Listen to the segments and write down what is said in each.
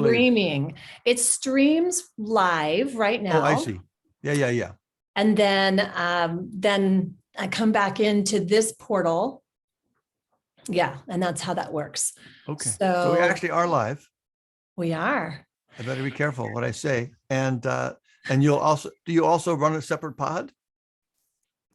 basically streaming. It streams live right now. Oh, I see. Yeah. And then I come back into this portal. Yeah, and that's how that works. Okay. So we actually are live. We are. I better be careful what I say. And do you also run a separate pod?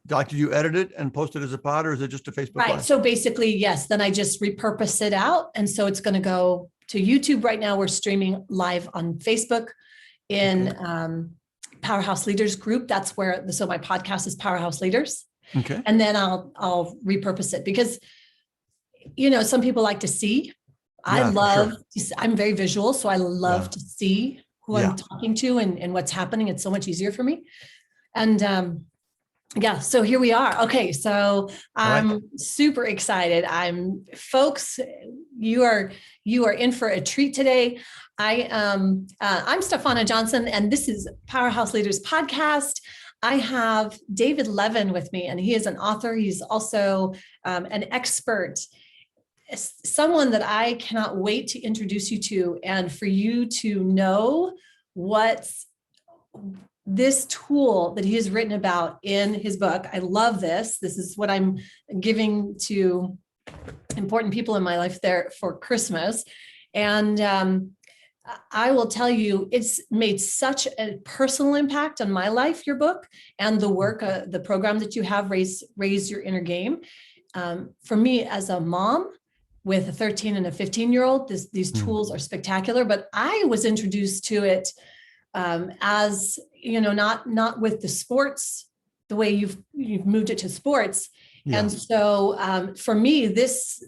Like, did you edit it and post it as a pod, or is it just a Facebook Live? So basically, yes, then I just repurpose it out. And so it's going to go to YouTube. Right now we're streaming live on Facebook in Powerhouse Leaders group. That's where, so my podcast is Powerhouse Leaders. Okay. And then I'll repurpose it because, some people like to see. I'm very visual. So I love to see who I'm talking to and what's happening. It's so much easier for me. And, so here we are. Okay. So I'm super excited. Folks, you are in for a treat today. I'm Stephana Johnson, and this is Powerhouse Leaders Podcast. I have David Levin with me, and he is an author. He's also an expert, someone that I cannot wait to introduce you to, and for you to know what's this tool that he has written about in his book. I love this. This is what I'm giving to important people in my life there for Christmas. And I will tell you, it's made such a personal impact on my life, your book, and the work, the program that you have, Raise Your Inner Game. For me as a mom with a 13 and a 15-year-old, these tools are spectacular, but I was introduced to it as, not with the sports, the way you've moved it to sports. Yeah. And so for me, this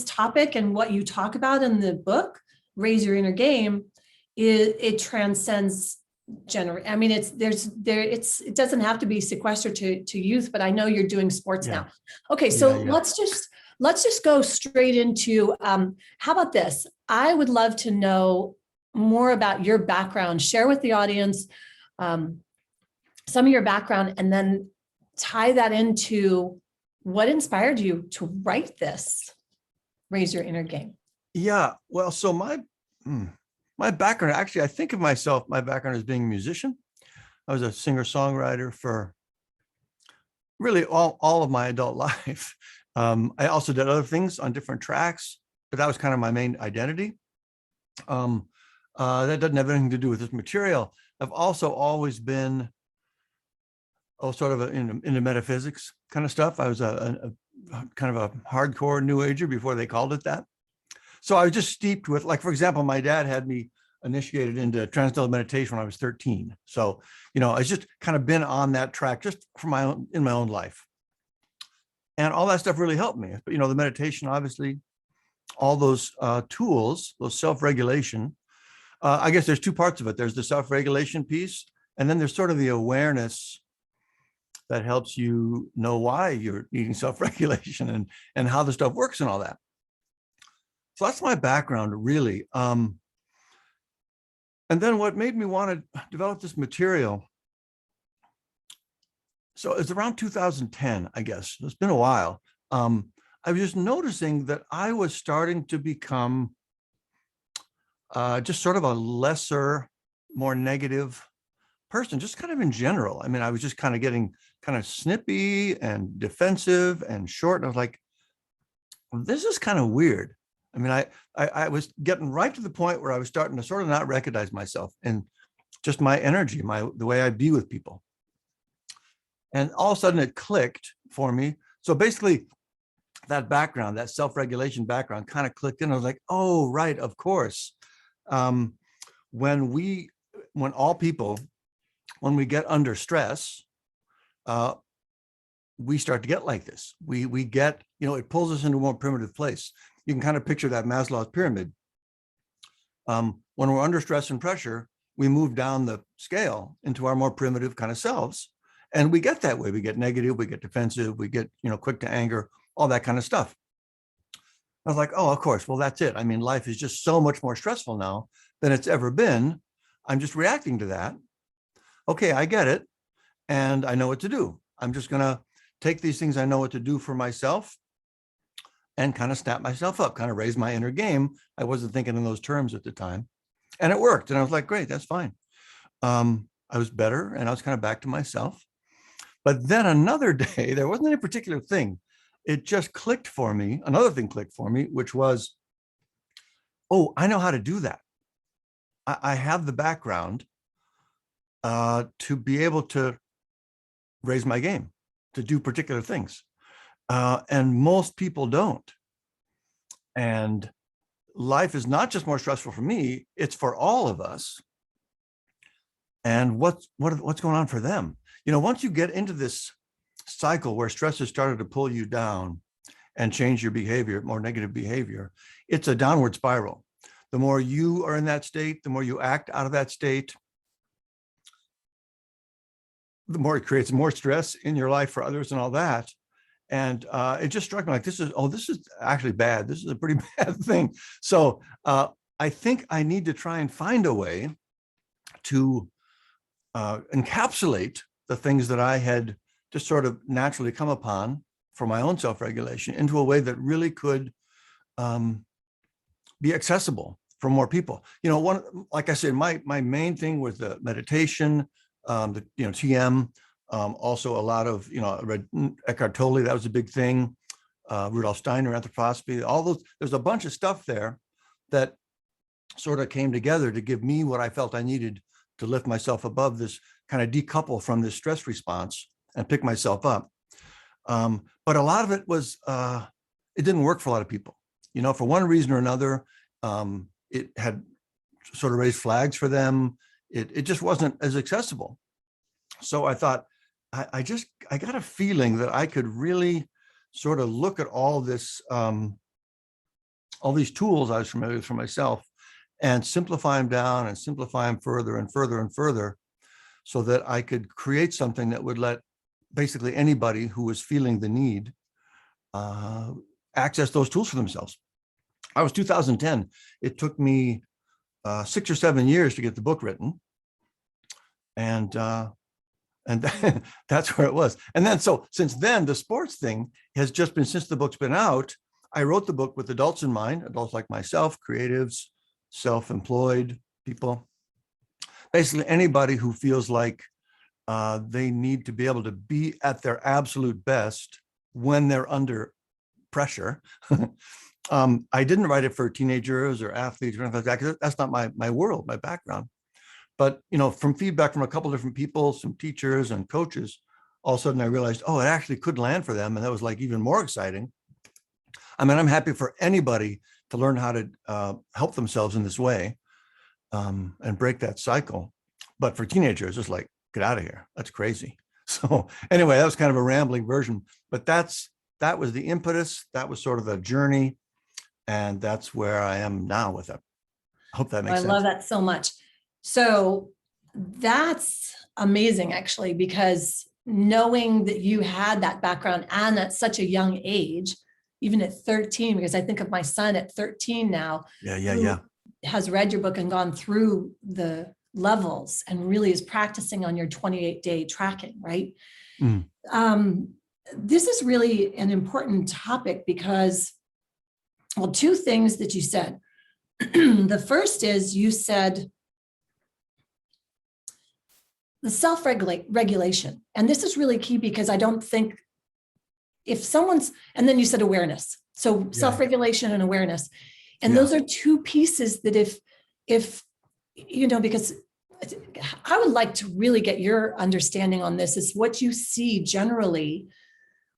topic and what you talk about in the book, Raise Your Inner Game, it transcends I mean, it doesn't have to be sequestered to youth, but I know you're doing sports now. Okay. So let's just go straight into, how about this? I would love to know more about your background. Share with the audience some of your background, and then tie that into what inspired you to write this, Raise Your Inner Game. Yeah, well, so my background, actually, I think of myself, my background as being a musician. I was a singer-songwriter for really all of my adult life. I also did other things on different tracks, but that was kind of my main identity. That doesn't have anything to do with this material. I've also always been sort of into metaphysics kind of stuff. I was a kind of a hardcore New Ager before they called it that. So I was just steeped with, like, for example, my dad had me initiated into transcendental meditation when I was 13. So, I just kind of been on that track just in my own life. And all that stuff really helped me. But, the meditation, obviously, all those tools, those self-regulation, I guess there's two parts of it. There's the self-regulation piece, and then there's sort of the awareness that helps you know why you're needing self-regulation and how the stuff works and all that. So that's my background, really. And then what made me want to develop this material, so it's around 2010, I guess. It's been a while. I was just noticing that I was starting to become just sort of a lesser, more negative person, just kind of in general. I mean, I was just kind of getting kind of snippy and defensive and short. And I was like, this is kind of weird. I mean, I was getting right to the point where I was starting to sort of not recognize myself and just my energy, the way I be with people. And all of a sudden it clicked for me. So basically that background, that self-regulation background kind of clicked in. I was like, oh, right, of course. When we get under stress, we start to get like this. We get, it pulls us into a more primitive place. You can kind of picture that Maslow's pyramid. When we're under stress and pressure, we move down the scale into our more primitive kind of selves. And we get that way. We get negative, we get defensive, we get, quick to anger, all that kind of stuff. I was like, oh, of course. Well, that's it. I mean, life is just so much more stressful now than it's ever been. I'm just reacting to that. Okay, I get it. And I know what to do. I'm just going to take these things I know what to do for myself and kind of snap myself up, kind of raise my inner game. I wasn't thinking in those terms at the time. And it worked. And I was like, great, that's fine. I was better and I was kind of back to myself. But then another day, there wasn't any particular thing. It just clicked for me. Another thing clicked for me, which was, oh, I know how to do that. I have the background to be able to raise my game, to do particular things. And most people don't. And life is not just more stressful for me, it's for all of us. And what's going on for them? You know, once you get into this cycle where stress has started to pull you down and change your behavior, more negative behavior, it's a downward spiral. The more you are in that state, the more you act out of that state, the more it creates more stress in your life for others and all that. And it just struck me like, this is actually bad. This is a pretty bad thing. So I think I need to try and find a way to encapsulate the things that I had just sort of naturally come upon for my own self-regulation into a way that really could be accessible for more people. You know, like I said, my main thing was the meditation, TM, also a lot of, I read Eckhart Tolle, that was a big thing. Rudolf Steiner, anthroposophy, all those, there's a bunch of stuff there that sort of came together to give me what I felt I needed to lift myself above this, kind of decouple from this stress response and pick myself up. But a lot of it was, it didn't work for a lot of people. You know, for one reason or another, it had sort of raised flags for them. It just wasn't as accessible. So I thought, I got a feeling that I could really sort of look at all this, all these tools I was familiar with for myself and simplify them down and simplify them further and further and further so that I could create something that would let basically anybody who was feeling the need access those tools for themselves. I was 2010. It took me 6 or 7 years to get the book written. And that's where it was. And then, so since then, the sports thing has just been, since the book's been out, I wrote the book with adults in mind, adults like myself, creatives, self-employed people, basically anybody who feels like they need to be able to be at their absolute best when they're under pressure. I didn't write it for teenagers or athletes or anything like that, because that's not my world, my background. But, you know, from feedback from a couple of different people, some teachers and coaches, all of a sudden I realized, oh, it actually could land for them. And that was like even more exciting. I mean, I'm happy for anybody to learn how to help themselves in this way and break that cycle. But for teenagers, it's like, get out of here. That's crazy. So anyway, that was kind of a rambling version, but that was the impetus. That was sort of the journey. And that's where I am now with it. I hope that makes sense. I love that so much. So that's amazing, actually, because knowing that you had that background and at such a young age, even at 13, because I think of my son at 13 now, yeah, has read your book and gone through the levels and really is practicing on your 28-day tracking, right? This is really an important topic because, well, two things that you said. The first is you said the self-regulation. And this is really key because I don't think if someone's, and then you said awareness. So self-regulation and awareness. And those are two pieces that if, you know, because I would like to really get your understanding on this is what you see generally,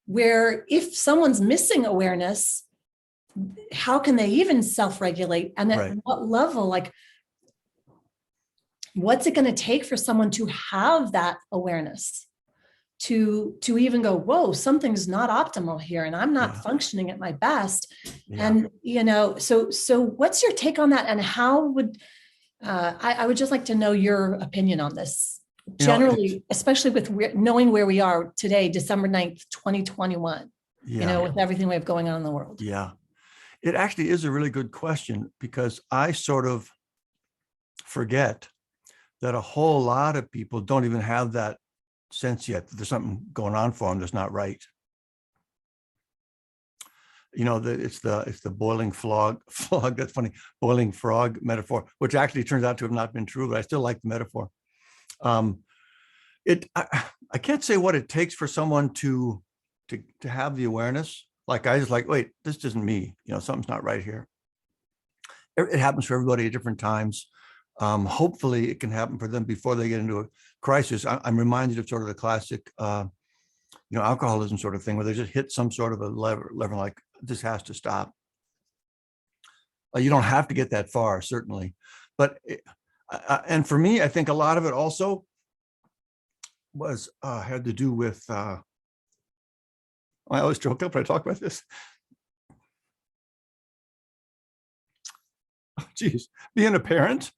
where if someone's missing awareness, how can they even self-regulate? And at what level, like, what's it going to take for someone to have that awareness to even go, whoa, something's not optimal here and I'm not functioning at my best. And, you know, so what's your take on that? And how would, I would just like to know your opinion on this generally, especially with knowing where we are today, December 9th, 2021, you know, with everything we have going on in the world. Yeah, it actually is a really good question because I sort of forget that a whole lot of people don't even have that sense yet that there's something going on for them that's not right. it's the boiling frog. That's funny, boiling frog metaphor, which actually turns out to have not been true, but I still like the metaphor. I can't say what it takes for someone to have the awareness. Like I just like, wait, this isn't me. Something's not right here. It happens for everybody at different times. Hopefully it can happen for them before they get into a crisis. I'm reminded of sort of the classic, alcoholism sort of thing, where they just hit some sort of a lever like, this has to stop. You don't have to get that far, certainly. But, and for me, I think a lot of it also was had to do with, I always joke up when I talk about this. Oh, geez, being a parent.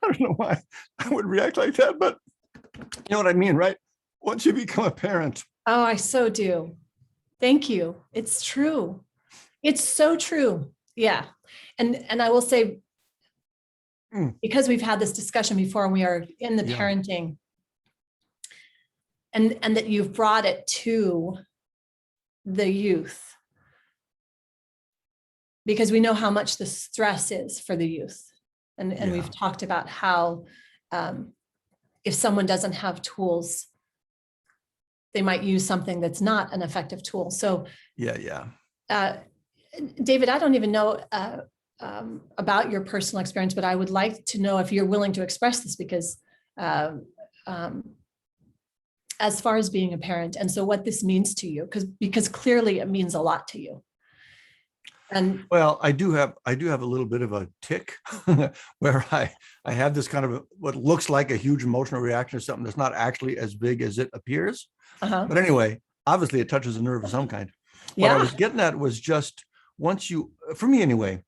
I don't know why I would react like that, but you know what I mean, right? Once you become a parent. Oh, I so do. Thank you. It's true. It's so true. Yeah. And I will say, because we've had this discussion before and we are in the parenting, and that you've brought it to the youth, because we know how much the stress is for the youth. And we've talked about how if someone doesn't have tools, they might use something that's not an effective tool. So David, I don't even know about your personal experience, but I would like to know if you're willing to express this, because as far as being a parent, and so what this means to you, because clearly it means a lot to you. And well, I do have a little bit of a tick where I have this kind of what looks like a huge emotional reaction to something that's not actually as big as it appears. But anyway, obviously it touches a nerve of some kind. What I was getting at was just for me anyway,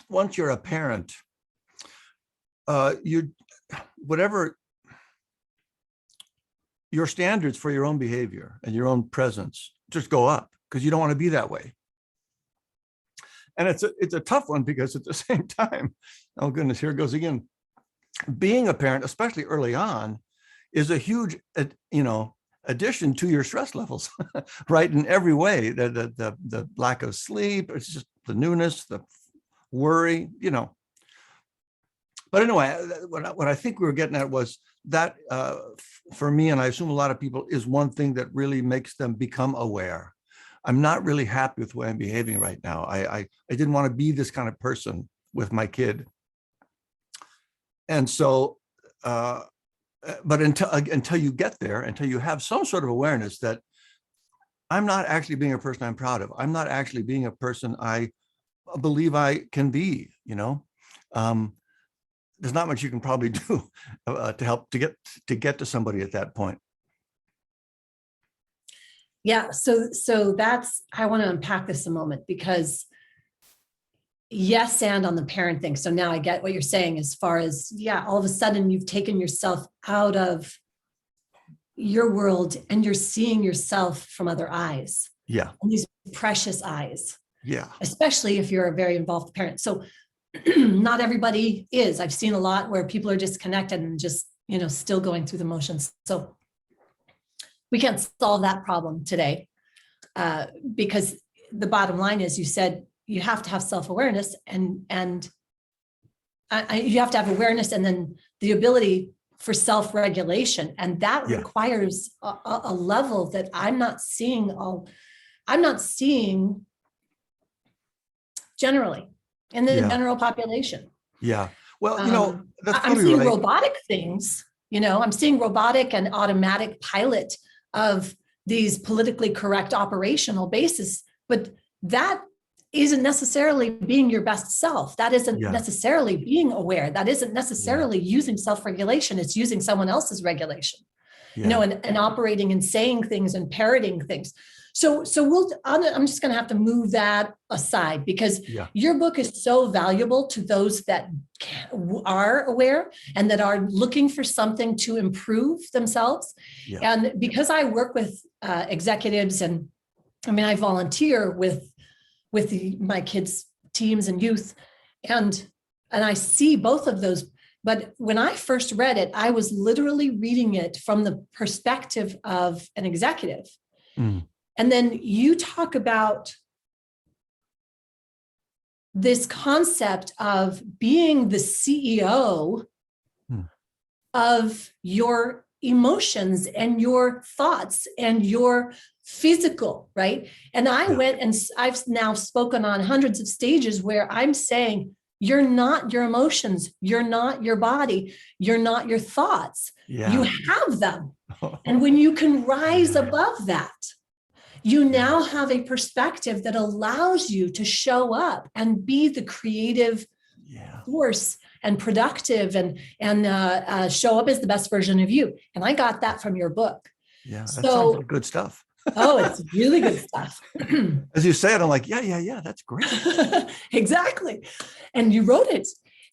once you're a parent, whatever your standards for your own behavior and your own presence just go up, because you don't want to be that way. And it's a tough one, because at the same time, oh goodness, here it goes again. Being a parent, especially early on, is a huge, addition to your stress levels, right? In every way, the lack of sleep, it's just the newness, the worry, But anyway, what I think we were getting at was that for me, and I assume a lot of people, is one thing that really makes them become aware. I'm not really happy with the way I'm behaving right now. I didn't want to be this kind of person with my kid. And so, but until you get there, until you have some sort of awareness that I'm not actually being a person I'm proud of, I'm not actually being a person I believe I can be, there's not much you can probably do to help to get to somebody at that point. Yeah, so that's, I want to unpack this a moment, because yes, and on the parent thing. So now I get what you're saying as far as, all of a sudden you've taken yourself out of your world and you're seeing yourself from other eyes. Yeah. And these precious eyes. Yeah. Especially if you're a very involved parent. So not everybody is. I've seen a lot where people are disconnected and just, still going through the motions. So we can't solve that problem today, because the bottom line is, you said you have to have self-awareness, and you have to have awareness, and then the ability for self-regulation, and that requires a level that I'm not seeing generally in the general population. Yeah. Well, that's I'm seeing right. robotic things. I'm seeing robotic and automatic pilot of these politically correct operational bases, but that isn't necessarily being your best self. That isn't necessarily being aware. That isn't necessarily using self-regulation. It's using someone else's regulation, and operating and saying things and parroting things. So I'm just going to have to move that aside, because your book is so valuable to those that are aware and that are looking for something to improve themselves. And because I work with executives, and I volunteer with my kids' teams and youth, and I see both of those. But when I first read it, I was literally reading it from the perspective of an executive. And then you talk about this concept of being the CEO of your emotions and your thoughts and your physical, right? And I went and I've now spoken on hundreds of stages where I'm saying, you're not your emotions, you're not your body, you're not your thoughts. You have them. And when you can rise above that, you now have a perspective that allows you to show up and be the creative force and productive and show up as the best version of you. And I got that from your book. Yeah, that sounds like good stuff. Oh, it's really good stuff. As you say it, I'm like, yeah, that's great. Exactly. And you wrote it.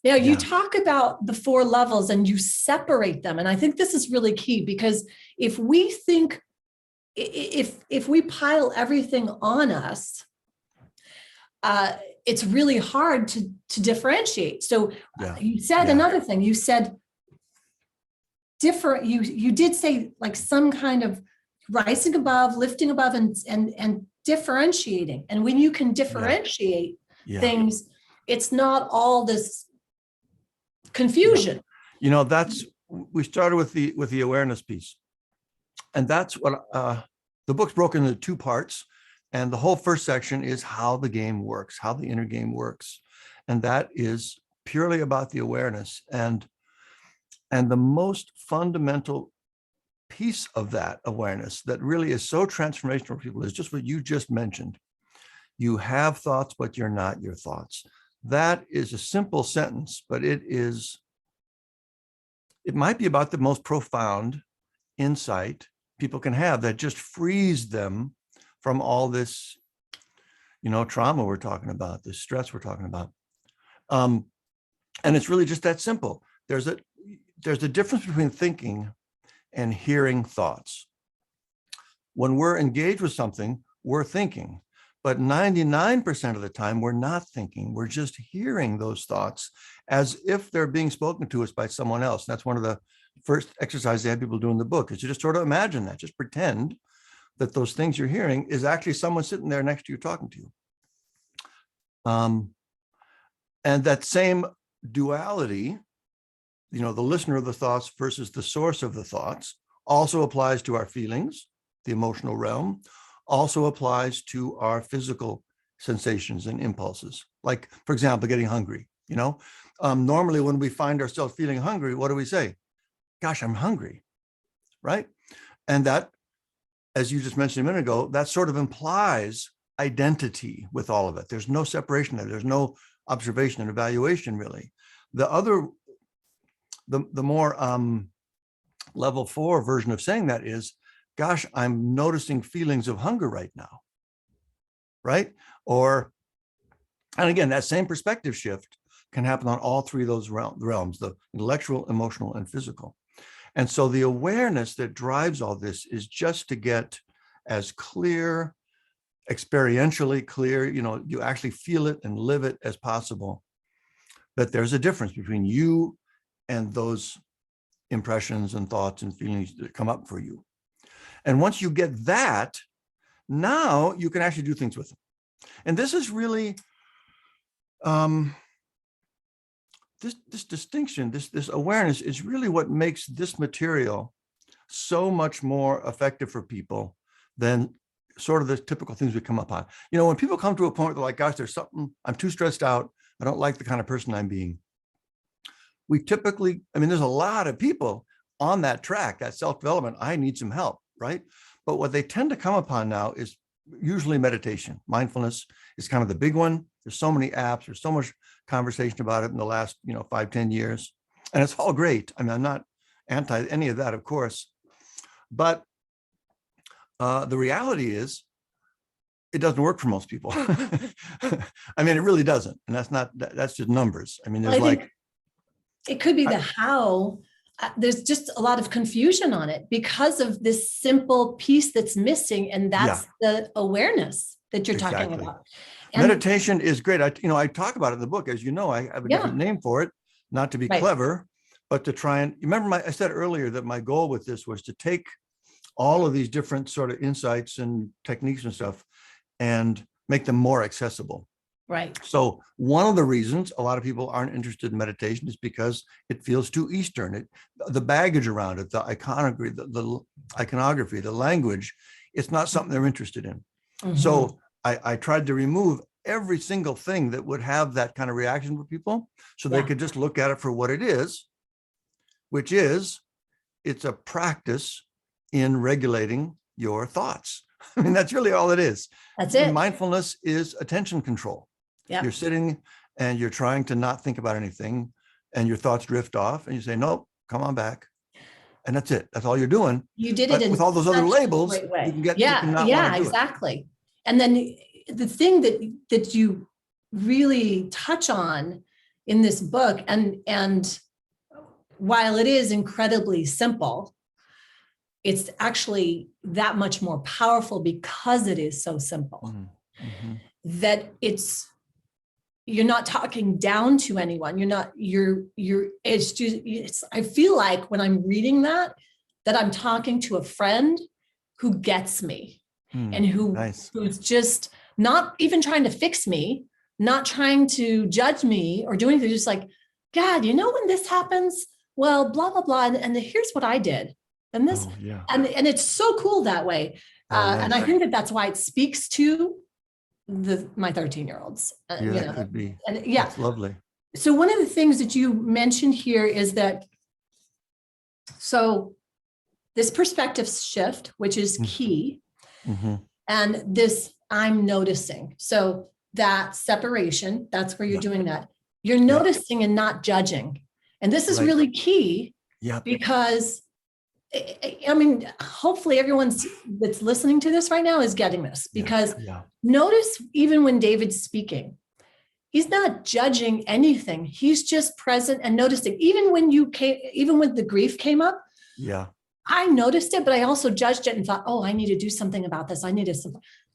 Now you talk about the 4 levels and you separate them. And I think this is really key, because if we think, if we pile everything on us, it's really hard to differentiate. So you said another thing. You said different. You did say like some kind of rising above, lifting above, and differentiating. And when you can differentiate things, it's not all this confusion. You know, we started with the awareness piece, and that's what the book's broken into 2 parts. And the whole first section is how the game works, how the inner game works. And that is purely about the awareness. And the most fundamental piece of that awareness that really is so transformational for people is just what you just mentioned. You have thoughts, but you're not your thoughts. That is a simple sentence, but it might be about the most profound insight people can have that just frees them from all this, trauma we're talking about, this stress we're talking about. And it's really just that simple. There's a difference between thinking and hearing thoughts. When we're engaged with something, we're thinking, but 99% of the time we're not thinking. We're just hearing those thoughts as if they're being spoken to us by someone else. That's one of the first exercises they have people do in the book, is you just sort of imagine that, just pretend that those things you're hearing is actually someone sitting there next to you talking to you. And that same duality, the listener of the thoughts versus the source of the thoughts, also applies to our feelings, the emotional realm, also applies to our physical sensations and impulses. Like, for example, getting hungry. Normally when we find ourselves feeling hungry, what do we say? Gosh, I'm hungry, right? And that, as you just mentioned a minute ago, that sort of implies identity with all of it. There's no separation there. There's no observation and evaluation, really. The more level 4 version of saying that is, gosh, I'm noticing feelings of hunger right now, right? And again, that same perspective shift can happen on all 3 of those realms, the intellectual, emotional, and physical. And so the awareness that drives all this is just to get as clear, experientially clear, you actually feel it and live it as possible, that there's a difference between you and those impressions and thoughts and feelings that come up for you. And once you get that, now you can actually do things with them. And this is really, this distinction, this awareness is really what makes this material so much more effective for people than sort of the typical things we come up on. When people come to a point where they're like, gosh, there's something, I'm too stressed out, I don't like the kind of person I'm being. We typically, there's a lot of people on that track, that self-development, I need some help, right? But what they tend to come upon now is usually meditation. Mindfulness is kind of the big one. There's so many apps, there's so much conversation about it in the last 5-10 years, and it's all great. I'm not anti any of that, of course, but the reality is it doesn't work for most people. It really doesn't, and that's just numbers. There's it could be the how. There's just a lot of confusion on it because of this simple piece that's missing, and that's the awareness that you're talking about. And meditation is great. I talk about it in the book, as you know. I have a different name for it, not to be clever, but to try and remember. I said earlier that my goal with this was to take all of these different sort of insights and techniques and stuff and make them more accessible. Right. So one of the reasons a lot of people aren't interested in meditation is because it feels too Eastern. The baggage around it, the iconography, the language, it's not something they're interested in. Mm-hmm. So I tried to remove every single thing that would have that kind of reaction for people, so they could just look at it for what it is, which is, it's a practice in regulating your thoughts. I mean, that's really all it is. That's it. Mindfulness is attention control. Yep. You're sitting and you're trying to not think about anything, and your thoughts drift off, and you say, nope, come on back. And that's it. That's all you're doing. You did it with all those other labels. You can get, exactly. And then the thing that you really touch on in this book, and while it is incredibly simple, it's actually that much more powerful because it is so simple. Mm-hmm. That you're not talking down to anyone. I feel like when I'm reading that I'm talking to a friend who gets me and who's just not even trying to fix me, not trying to judge me or do anything. Just like, God, when this happens, well, blah, blah, blah. And here's what I did. And this, and it's so cool that way. And I think that's why it speaks to my 13-year-olds. It could be. And that's lovely. So one of the things that you mentioned here is that, so this perspective shift, which is key, and this I'm noticing. So that separation, that's where you're doing that. You're noticing and not judging. And this is really key because I mean, hopefully everyone that's listening to this right now is getting this, because notice even when David's speaking, he's not judging anything. He's just present and noticing. Even when the grief came up, I noticed it, but I also judged it and thought, oh, I need to do something about this. I need to,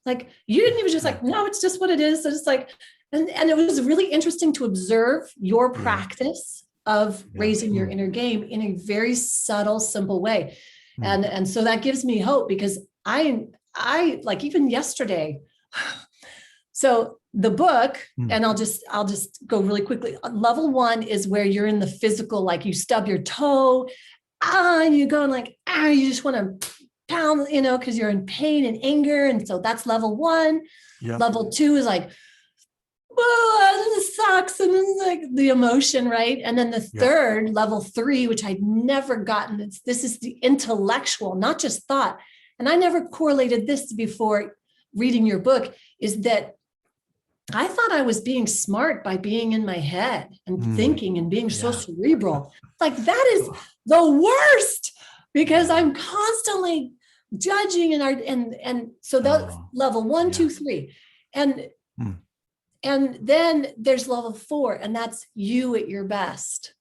like, you didn't even just like, no, it's just what it is. So it's like, and it was really interesting to observe your practice of raising your inner game in a very subtle, simple way. And so that gives me hope, because I like, even yesterday. So the book, and I'll just go really quickly. Level 1 is where you're in the physical, like you stub your toe, and you go like, you just want to pound, because you're in pain and anger. And so that's level 1. Level 2 is like, whoa, this sucks. And it's like the emotion, right? And then the third, level 3, which I'd never gotten, this is the intellectual, not just thought. And I never correlated this before reading your book, is that I thought I was being smart by being in my head and thinking and being so cerebral. Like, that is the worst, because I'm constantly judging and so that's level 1, 2, 3. And then there's level 4, and that's you at your best.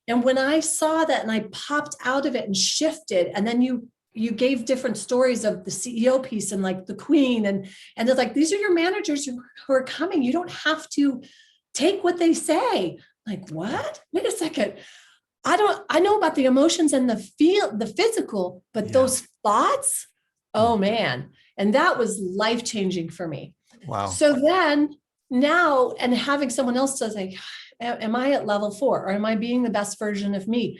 And when I saw that and I popped out of it and shifted, and then you gave different stories of the CEO piece and like the queen, and it's like, these are your managers who are coming. You don't have to take what they say. Like, what? Wait a second. I know about the emotions and the physical, but those thoughts, oh man. And that was life-changing for me. Wow. So then now, and having someone else says like, am I at level 4, or am I being the best version of me?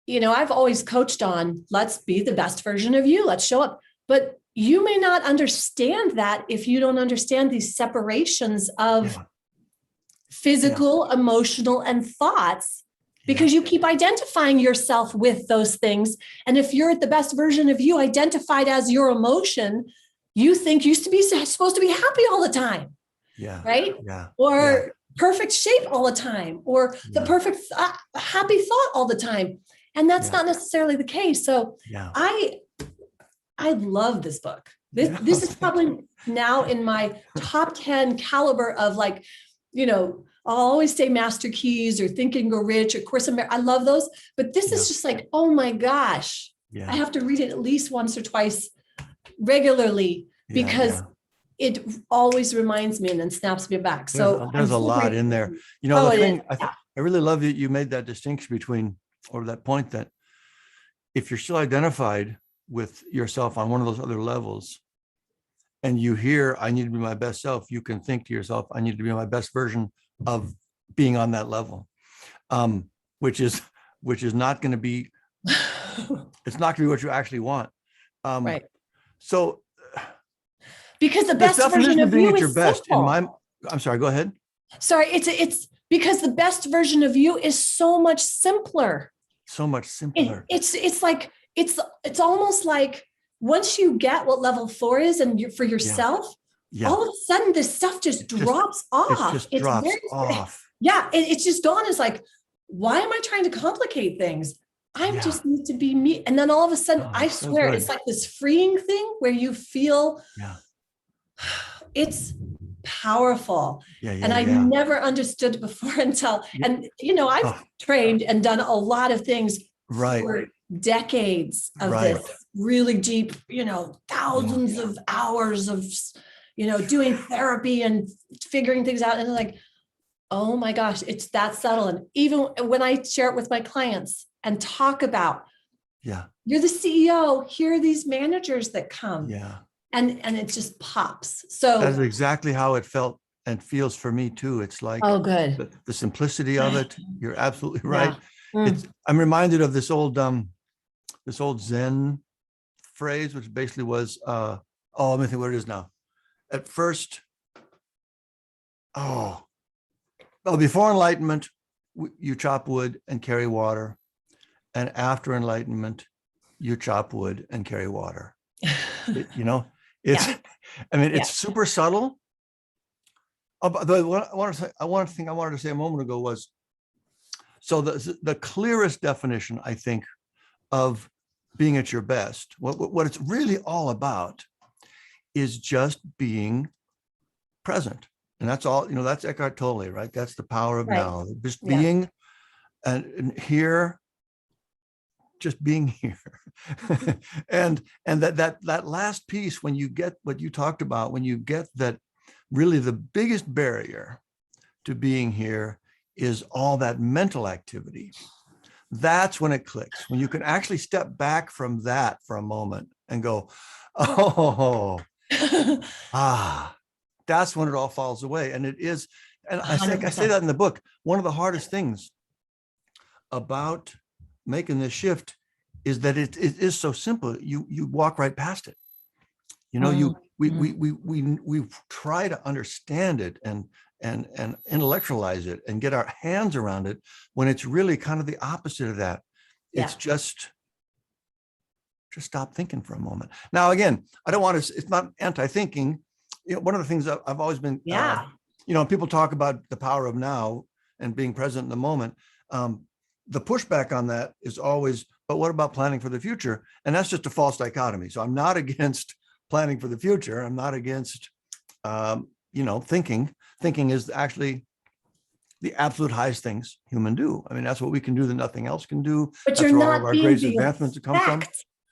I've always coached on, let's be the best version of you. Let's show up. But you may not understand that if you don't understand these separations of physical, emotional, and thoughts, because you keep identifying yourself with those things. And if you're at the best version of you, identified as your emotion, you think you're supposed to be happy all the time. Right? Or perfect shape all the time, or the perfect happy thought all the time. And that's not necessarily the case. So I love this book. This is probably now in my top 10 caliber of, like, I'll always say Master Keys or Think and Grow Rich or Course in Miracles. I love those, but this is just like, oh my gosh, I have to read it at least once or twice regularly, because it always reminds me and then snaps me back. So there's a lot in there. The thing I really love that you made that distinction between, or that point, that if you're still identified with yourself on one of those other levels, and you hear, I need to be my best self, you can think to yourself, I need to be my best version of being on that level, which is not going to be, it's not going to be what you actually want. Right. So because the this best definition version of of being you at your is best simple. I'm sorry, go ahead. Sorry, it's because the best version of you is so much simpler. So much simpler. It's like, it's almost like once you get what level 4 is and for yourself, all of a sudden this stuff just drops off. It just drops off. Yeah, it's just gone. It's like, why am I trying to complicate things? I just need to be me. And then all of a sudden, I swear, it's like this freeing thing where you feel, it's powerful. And I never understood before until, and I've trained and done a lot of things for decades of this really deep, thousands of hours of, doing therapy and figuring things out. And like, oh my gosh, it's that subtle. And even when I share it with my clients and talk about, you're the CEO, here are these managers that come. And it just pops. So that's exactly how it felt and feels for me too. It's like, oh, good. The simplicity of it. You're absolutely right. I'm reminded of this old Zen phrase, which basically was, let me think what it is now. At first, before enlightenment, you chop wood and carry water. And after enlightenment, you chop wood and carry water. It's super subtle. One thing I wanted to say a moment ago was, so the clearest definition, I think, of being at your best, what it's really all about is just being present. And that's all, that's Eckhart Tolle, right? That's the power of now. Just being and here, just being here. and that last piece, when you get what you talked about, when you get that, really the biggest barrier to being here is all that mental activity. That's when it clicks, when you can actually step back from that for a moment and go, that's when it all falls away. And it is, and I think I say that in the book, one of the hardest things about making this shift is that it is so simple. You walk right past it. We try to understand it and intellectualize it and get our hands around it, when it's really kind of the opposite of that. It's just stop thinking for a moment. Now, again, I don't want to, it's not anti-thinking. One of the things that I've always been, people talk about the power of now and being present in the moment. The pushback on that is always, but what about planning for the future? And that's just a false dichotomy. So I'm not against planning for the future. I'm not against, thinking. Thinking is actually the absolute highest things human do. I mean, that's what we can do that nothing else can do. But that's you're where all not of our being greatest the advancements come from.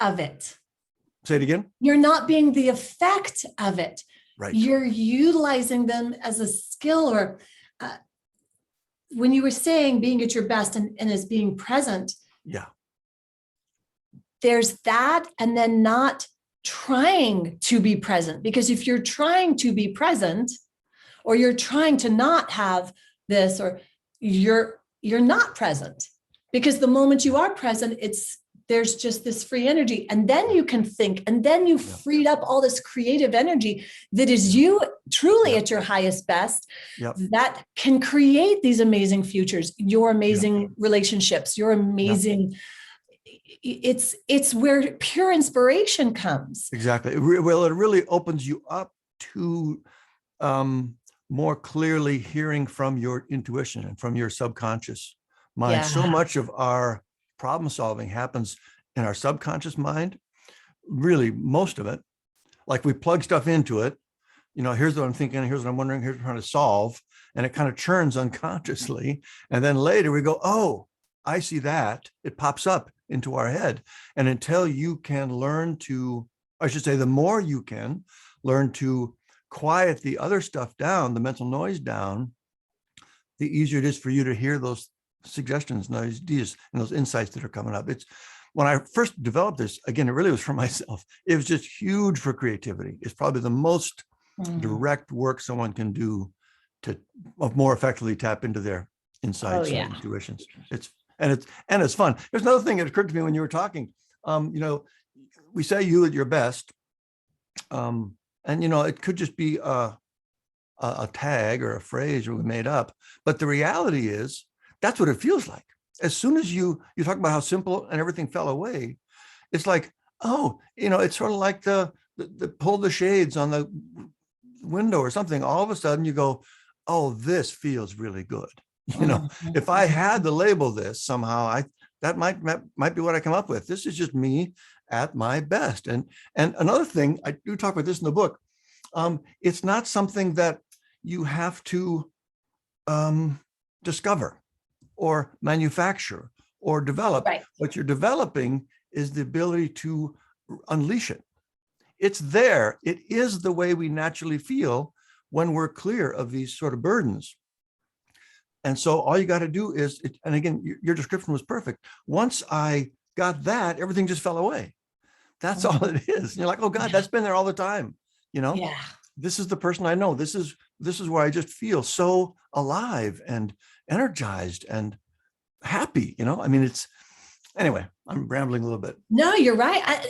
Of it. Say it again. You're not being the effect of it. Right. You're utilizing them as a skill, or when you were saying being at your best and as being present. Yeah. There's that, and then not trying to be present, because if you're trying to be present, or you're trying to not have this, or you're not present, because the moment you are present, there's just this free energy, and then you can think, and then you freed up all this creative energy that is you truly at your highest best, that can create these amazing futures, your amazing relationships, your amazing, it's where pure inspiration comes. Exactly. Well, it really opens you up to more clearly hearing from your intuition and from your subconscious mind. So much of our problem solving happens in our subconscious mind, really most of it. Like we plug stuff into it, here's what I'm thinking, here's what I'm wondering, here's what I'm trying to solve, and it kind of churns unconsciously. And then later we go, oh, I see that. It pops up into our head. And until you can learn to, I should say, the more you can learn to quiet the other stuff down, the mental noise down, the easier it is for you to hear those suggestions and those ideas and those insights that are coming up. when I first developed this, again, it really was for myself. It was just huge for creativity. It's probably the most direct work someone can do to more effectively tap into their insights and intuitions. It's fun. There's another thing that occurred to me when you were talking. We say you at your best, and it could just be a tag or a phrase we made up, but the reality is that's what it feels like. As soon as you talk about how simple and everything fell away, it's like, oh, it's sort of like the pull the shades on the window or something. All of a sudden you go, oh, this feels really good. If I had to label this somehow, that might be what I come up with. This is just me at my best. And another thing, I do talk about this in the book. It's not something that you have to discover or manufacture or develop. Right. What you're developing is the ability to unleash it. It's there. It is the way we naturally feel when we're clear of these sort of burdens. And so all you got to do is, and again, your description was perfect. Once I got that, everything just fell away. That's all it is. And you're like, oh God, that's been there all the time. Yeah. This is the person I know. This is where I just feel so alive and energized and happy. Anyway, I'm rambling a little bit. No, you're right.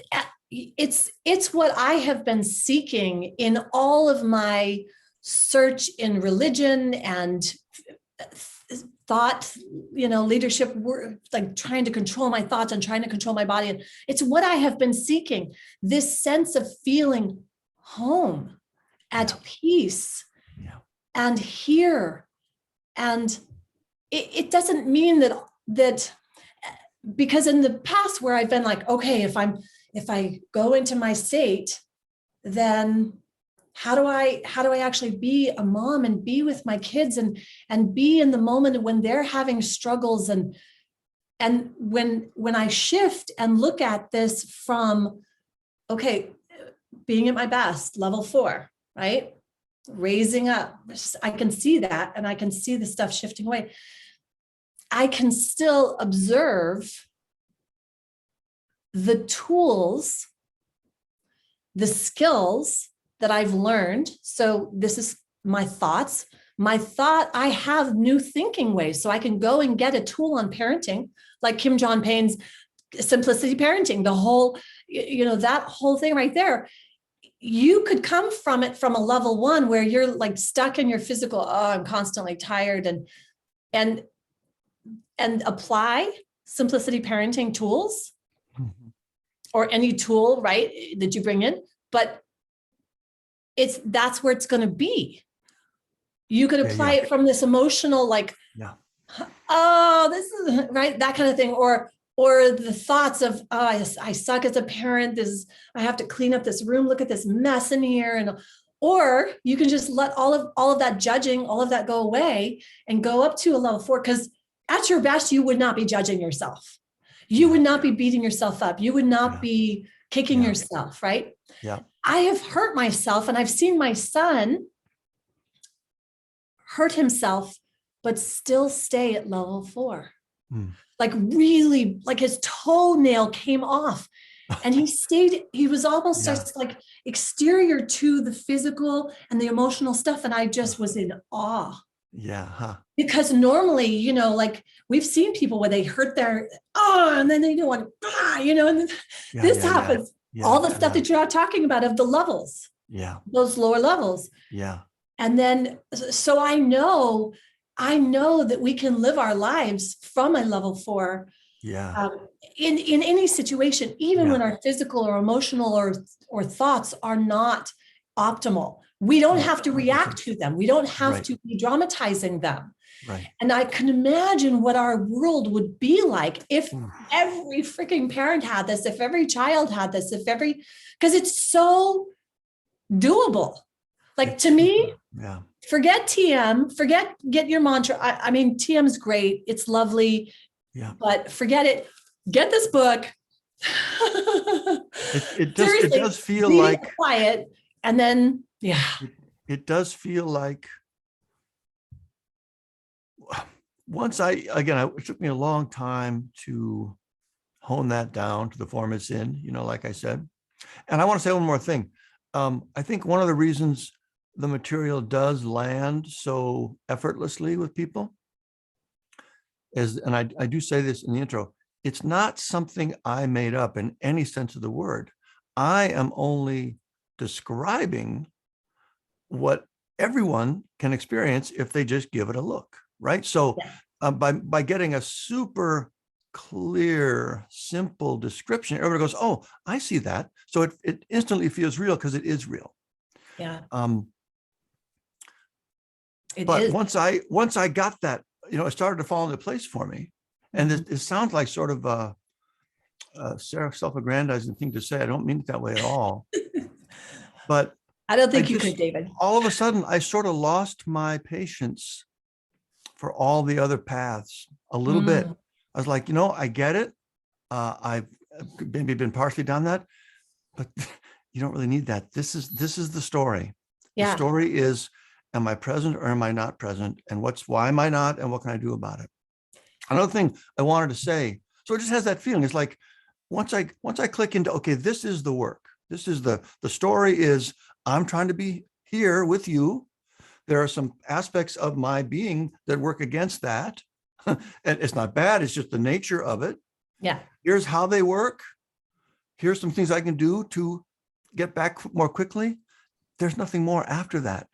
It's what I have been seeking in all of my search in religion and thought, leadership work, like trying to control my thoughts and trying to control my body. And it's what I have been seeking, this sense of feeling home, at peace, and here. And it doesn't mean that because in the past where I've been like, okay, if I go into my state, then how do I actually be a mom and be with my kids and be in the moment when they're having struggles, and when I shift and look at this from, okay, being at my best, level 4, right? Raising up, I can see that, and I can see the stuff shifting away. I can still observe the tools, the skills that I've learned. So this is my thoughts. I have new thinking ways. So I can go and get a tool on parenting, like Kim John Payne's Simplicity Parenting, the whole, that whole thing right there. You could come from it from a level 1 where you're like stuck in your physical, oh, I'm constantly tired, and apply Simplicity Parenting tools or any tool, right, that you bring in, but that's where it's going to be. You could apply it from this emotional, like, oh, this is right, that kind of thing, or the thoughts of, oh, I suck as a parent. I have to clean up this room. Look at this mess in here, or you can just let all of that judging, all of that go away and go up to a level 4. Because at your best, you would not be judging yourself. You would not be beating yourself up. You would not be kicking yourself, right? Yeah. I have hurt myself, and I've seen my son hurt himself, but still stay at level 4. Like really, like his toenail came off, and he was almost just like exterior to the physical and the emotional stuff. And I just was in awe. Yeah. Huh. Because normally, like we've seen people where they hurt and then they don't want and this happens. All the stuff that you're talking about of the levels. Yeah. Those lower levels. Yeah. And then, so I know that we can live our lives from a level 4. Yeah. In any situation, even when our physical or emotional or thoughts are not optimal. We don't have to react to them. We don't have to be dramatizing them. Right. And I can imagine what our world would be like if every freaking parent had this, if every child had this, because it's so doable. Like to me, forget TM, get your mantra. I mean, TM is great. It's lovely, but forget it. Get this book. It does feel like quiet. And then, it does feel like once it took me a long time to hone that down to the form it's in, like I said. And I want to say one more thing. I think one of the reasons the material does land so effortlessly with people is, and I do say this in the intro, it's not something I made up in any sense of the word. I am only describing what everyone can experience if they just give it a look, right? So by getting a super clear, simple description, everybody goes, oh, I see that. So it instantly feels real because it is real. Yeah. But once I got that, it started to fall into place for me. And it sounds like sort of a self-aggrandizing thing to say. I don't mean it that way at all. But I don't think you could, David. All of a sudden, I sort of lost my patience for all the other paths a little bit. I was like, I get it. I've maybe been partially down that, but you don't really need that. This is the story. Yeah. The story is, am I present or am I not present? And why am I not? And what can I do about it? Another thing I wanted to say, so it just has that feeling. It's like, once I click into, okay, this is the work. This is the story is, I'm trying to be here with you. There are some aspects of my being that work against that. And it's not bad. It's just the nature of it. Yeah. Here's how they work. Here's some things I can do to get back more quickly. There's nothing more after that.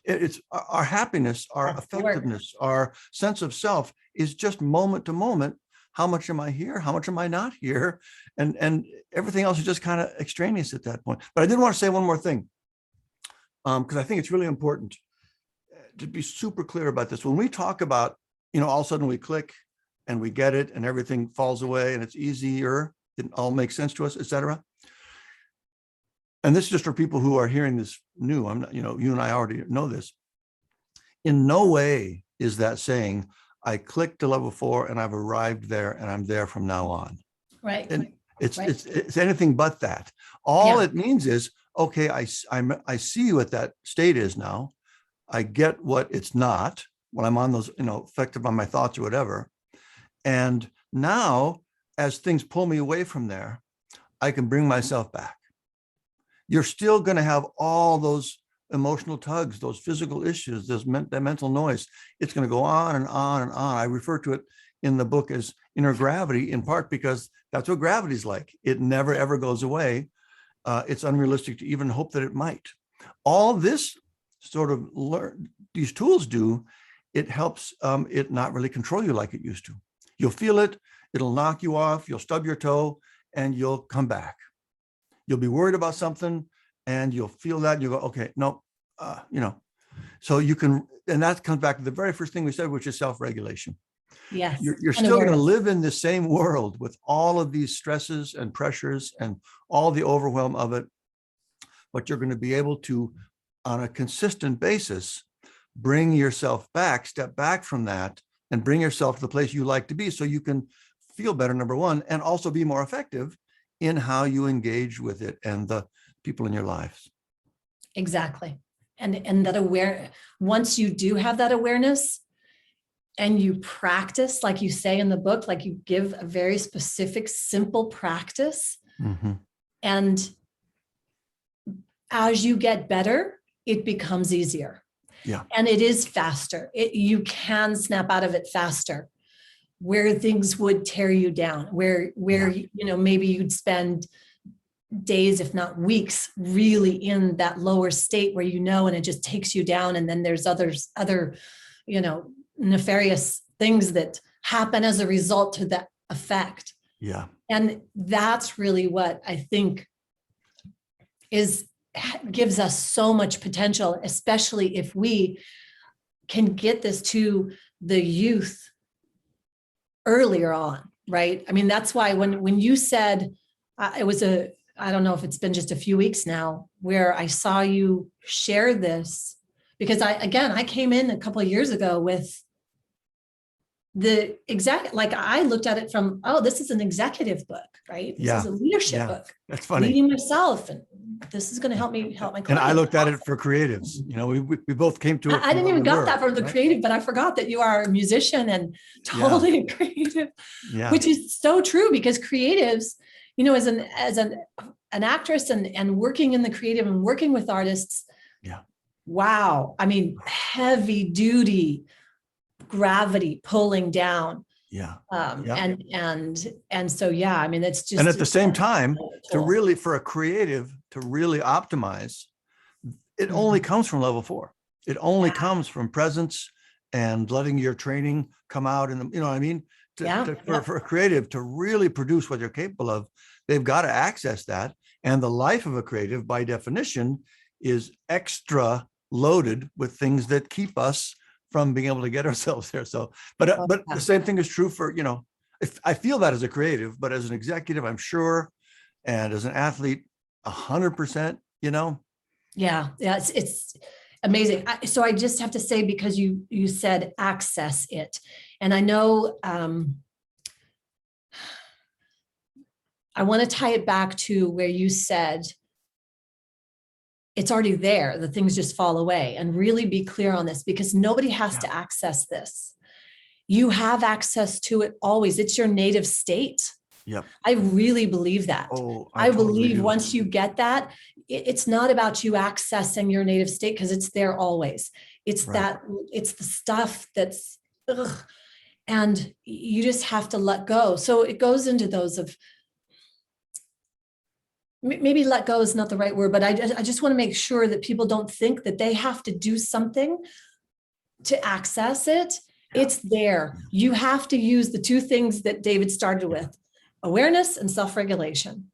It's our happiness, our effectiveness, our sense of self is just moment to moment. How much am I here? How much am I not here? And everything else is just kind of extraneous at that point. But I did want to say one more thing, because I think it's really important to be super clear about this. When we talk about, all of a sudden we click and we get it and everything falls away and it's easier, it all makes sense to us, et cetera. And this is just for people who are hearing this new. I'm not, you and I already know this. In no way is that saying, I clicked to level 4 and I've arrived there and I'm there from now on. Right. And it's anything but that. All it means is, okay, I see what that state is now. I get what it's not when I'm on those, effective on my thoughts or whatever. And now, as things pull me away from there, I can bring myself back. You're still going to have all those emotional tugs, those physical issues, that mental noise. It's going to go on and on and on. I refer to it in the book as inner gravity, in part because that's what gravity's like. It never, ever goes away. It's unrealistic to even hope that it might. All this sort of these tools do, it helps it not really control you like it used to. You'll feel it, it'll knock you off, you'll stub your toe, and you'll come back. You'll be worried about something and you'll feel that and you go, okay, no, so you can, and that comes back to the very first thing we said, which is self-regulation. Yes. You're still going to live in the same world with all of these stresses and pressures and all the overwhelm of it, but you're going to be able to, on a consistent basis, bring yourself back, step back from that and bring yourself to the place you like to be so you can feel better, number one, and also be more effective in how you engage with it and the people in your lives. Exactly. And that once you do have that awareness and you practice, like you say in the book, like you give a very specific, simple practice. And as you get better, it becomes easier. Yeah. And it is faster. You can snap out of it faster. Where things would tear you down, where maybe you'd spend days, if not weeks, really in that lower state where and it just takes you down. And then there's other nefarious things that happen as a result to that effect. Yeah. And that's really what I think gives us so much potential, especially if we can get this to the youth earlier on, right? I mean, that's why when you said, I don't know if it's been just a few weeks now, where I saw you share this, because I came in a couple of years ago with like I looked at it from, oh, this is an executive book, right? This is a leadership book. That's funny. Leading myself, and this is going to help me help my clients. And I looked at it for creatives. You know, we both came to it. I didn't even got that from the creative, but I forgot that you are a musician and totally creative, which is so true, because creatives, you know, as an actress and working in the creative and working with artists. Yeah. Wow. I mean, heavy duty gravity pulling down. Yeah. And so, yeah, I mean, it's just, and at the same time, for a creative to really optimize, it only comes from level 4. It only comes from presence and letting your training come out. And you know what I mean? For a creative to really produce what they're capable of, they've got to access that. And the life of a creative, by definition, is extra loaded with things that keep us from being able to get ourselves there. So, but the same thing is true for, you know, if I feel that as a creative, but as an executive, I'm sure, and as an athlete, 100%, you know? Yeah. It's amazing. So I just have to say, because you said access it, and I know, I want to tie it back to where you said, it's already there. The things just fall away, and really be clear on this, because nobody has to access this. You have access to it always. It's your native state. Yep. I really believe that. I believe once you get that, it's not about you accessing your native state, because it's there always. It's it's the stuff that's, and you just have to let go. So it goes into those of, maybe let go is not the right word, but I just want to make sure that people don't think that they have to do something to access it. It's there. You have to use the 2 things that David started with, awareness and self-regulation.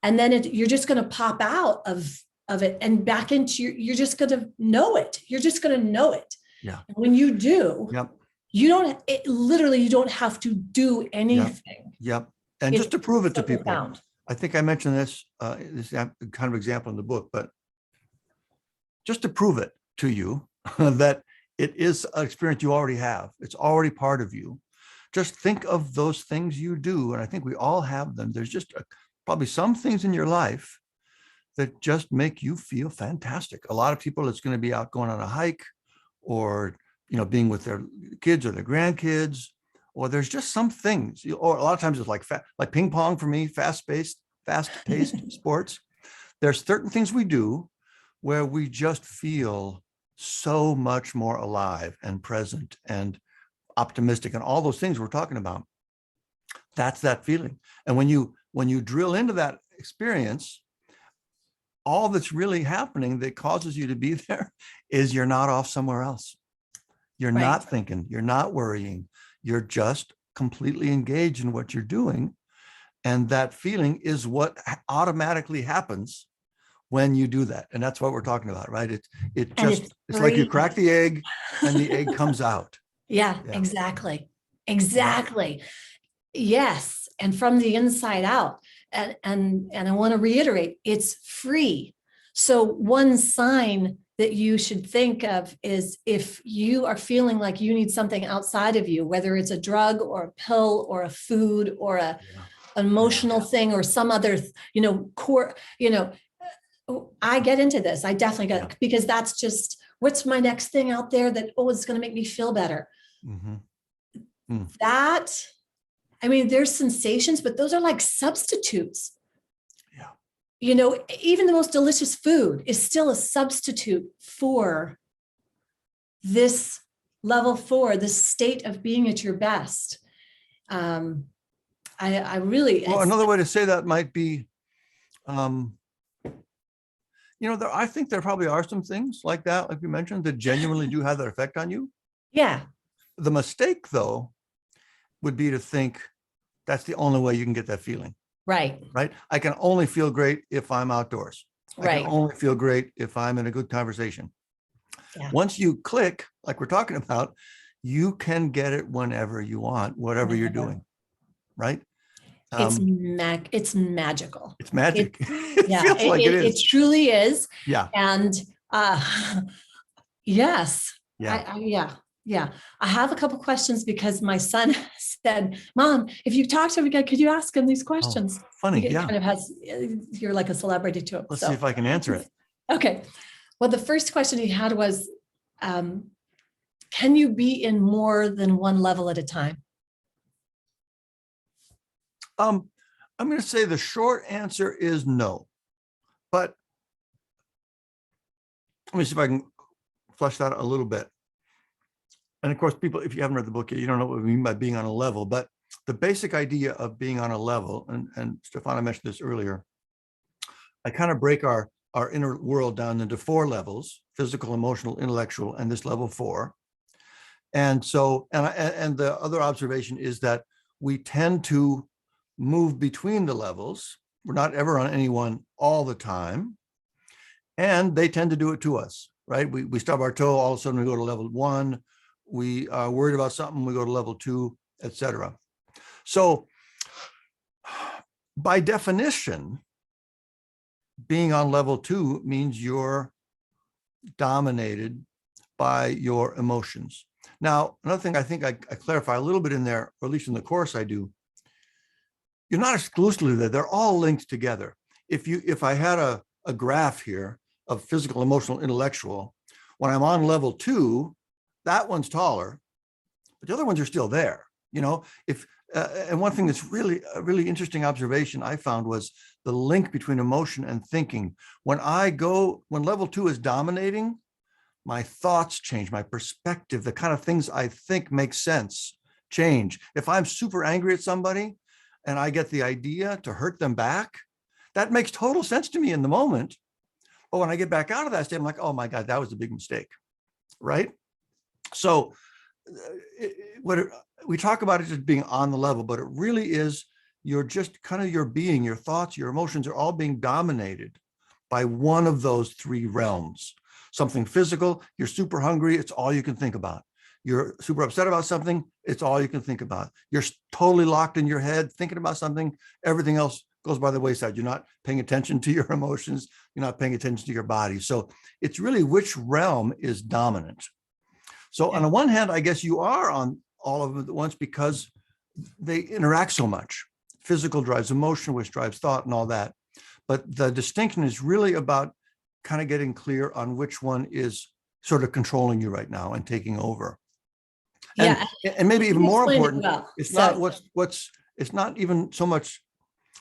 And then you're just going to pop out of it and back into you're just going to know it. You're just going to know it. Yeah. And when you do, you don't have to do anything. Yep. And just to prove it to people, I think I mentioned this kind of example in the book, but just to prove it to you that it is an experience you already have. It's already part of you. Just think of those things you do. And I think we all have them. There's just probably some things in your life that just make you feel fantastic. A lot of people, it's going to be out going on a hike, or, you know, being with their kids or their grandkids, or there's just some things, or a lot of times it's like ping pong for me, fast-paced sports. There's certain things we do where we just feel so much more alive and present and optimistic and all those things we're talking about. That's that feeling. And when you drill into that experience, all that's really happening that causes you to be there is you're not off somewhere else. You're not thinking, you're not worrying. You're just completely engaged in what you're doing. And that feeling is what automatically happens when you do that. And that's what we're talking about, right? It's like you crack the egg and the egg comes out. Yeah, exactly. Yes. And from the inside out. And I want to reiterate, it's free. So one sign that you should think of is if you are feeling like you need something outside of you, whether it's a drug or a pill or a food or an emotional thing or some other, core, I get into this. I definitely get it, because that's just, what's my next thing out there that, it's going to make me feel better. Mm-hmm. That, there's sensations, but those are like substitutes. Yeah. Even the most delicious food is still a substitute for this level 4, this state of being at your best. I really, another way to say that might be, I think there probably are some things like that, like we mentioned, that genuinely do have that effect on you. Yeah. The mistake, though, would be to think that's the only way you can get that feeling. Right. Right. I can only feel great if I'm outdoors. Right. I can only feel great if I'm in a good conversation. Yeah. Once you click, like we're talking about, you can get it whenever you want, whatever you're doing. Right. It's magical. It's magic. It truly is. Yeah. And yes. Yeah. Yeah. I have a couple questions because my son said, Mom, if you talk to him again, could you ask him these questions? Funny. It Yeah. kind of has, you're like a celebrity to him. Let's see if I can answer it. Okay. Well, the first question he had was, can you be in more than one level at a time? I'm going to say the short answer is no, but let me see if I can flesh that a little bit. And of course, people, if you haven't read the book yet, you don't know what we mean by being on a level, but the basic idea of being on a level, and Stephana mentioned this earlier, I kind of break our inner world down into 4 levels: physical, emotional, intellectual, and this level 4. And so, and the other observation is that we tend to move between the levels. We're not ever on any one all the time. And they tend to do it to us, right? We stub our toe, all of a sudden we go to level 1. We are worried about something, we go to level 2, etc. So by definition, being on level 2 means you're dominated by your emotions. Now, another thing I think I clarify a little bit in there, or at least in the course I do, you're not exclusively there. They're all linked together. If I had a graph here of physical, emotional, intellectual, when I'm on level 2, that one's taller, but the other ones are still there. You know, and one thing that's really a really interesting observation I found was the link between emotion and thinking. When level 2 is dominating, my thoughts change, my perspective, the kind of things I think make sense change. If I'm super angry at somebody and I get the idea to hurt them back, that makes total sense to me in the moment. But when I get back out of that state, I'm like, oh my God, that was a big mistake, right? So we talk about it as being on the level, but it really is, you're just kind of your being, your thoughts, your emotions are all being dominated by one of those 3 realms. Something physical, you're super hungry, it's all you can think about. You're super upset about something, it's all you can think about. You're totally locked in your head thinking about something, everything else goes by the wayside. You're not paying attention to your emotions, you're not paying attention to your body. So it's really which realm is dominant. So on the one hand, I guess you are on all of them at once because they interact so much. Physical drives emotion, which drives thought and all that. But the distinction is really about kind of getting clear on which one is sort of controlling you right now and taking over. Yeah. And maybe even more important, it's not it's not even so much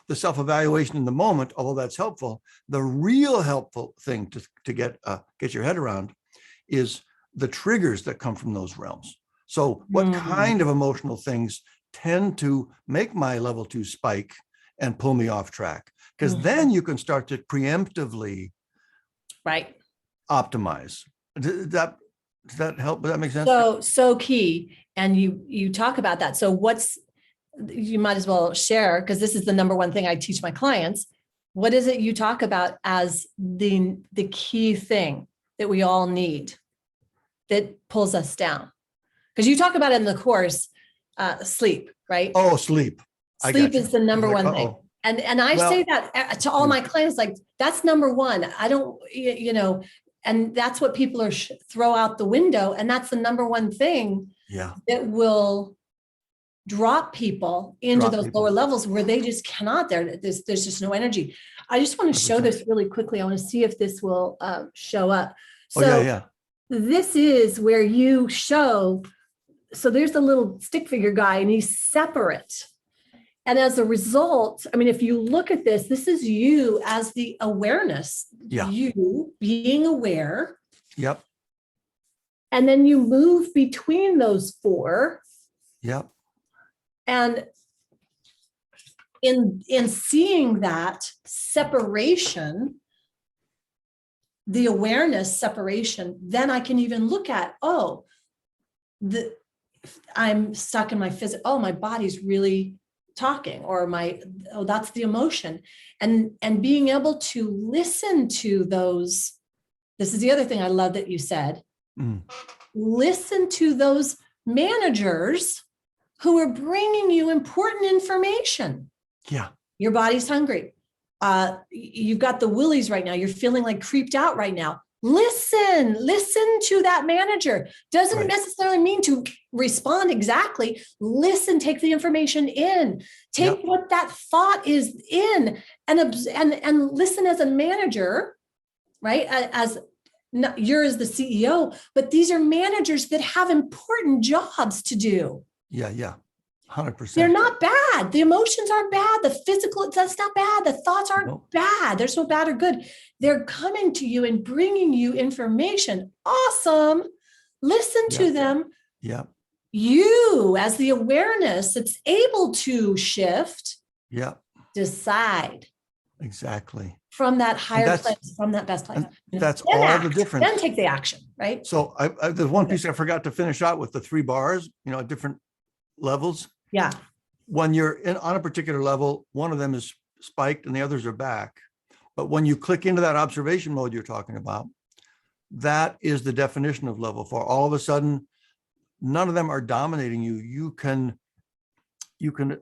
the self-evaluation in the moment, although that's helpful. The real helpful thing to get your head around is the triggers that come from those realms. So what kind of emotional things tend to make my level 2 spike and pull me off track? Because then you can start to preemptively optimize. Does that help? Does that make sense? So key. And you talk about that. So you might as well share, because this is the number one thing I teach my clients. What is it you talk about as the key thing that we all need that pulls us down? Because you talk about it in the course, sleep, right? Oh, sleep. Sleep is the number one thing. And I say that to all my clients, like, that's number one. I don't, and that's what people are throw out the window. And that's the number one thing that will drop people into those lower levels where they just cannot, there's just no energy. I just want to show this really quickly. I want to see if this will show up. So this is where you show, so there's the little stick figure guy and he's separate. And as a result, I mean, if you look at this, this is you as the awareness, you being aware. Yep. And then you move between those 4. Yep. And in seeing that separation, the awareness separation, then I can even look at, I'm stuck in my physical, my body's really talking, or that's the emotion. And being able to listen to those, this is the other thing I love that you said, listen to those managers who are bringing you important information. Yeah. Your body's hungry. You've got the willies right now. You're feeling like creeped out right now. listen to that manager. Doesn't Right. necessarily mean to respond exactly. Listen, take the information in, take what that thought is in, and listen as a manager, right? As you're as the CEO, but these are managers that have important jobs to do. Yeah. 100%. They're not bad. The emotions aren't bad. The physical, that's not bad. The thoughts aren't bad. There's no bad or good. They're coming to you and bringing you information. Awesome. Listen to them. Yeah. You, as the awareness that's able to shift, decide. Exactly. From that higher place, from that best place. That's all the difference. Then take the action, right? So the one piece I forgot to finish out with the 3 bars, at different levels. Yeah. When you're on a particular level, one of them is spiked and the others are back. But when you click into that observation mode you're talking about, that is the definition of level 4. All of a sudden, none of them are dominating you. You can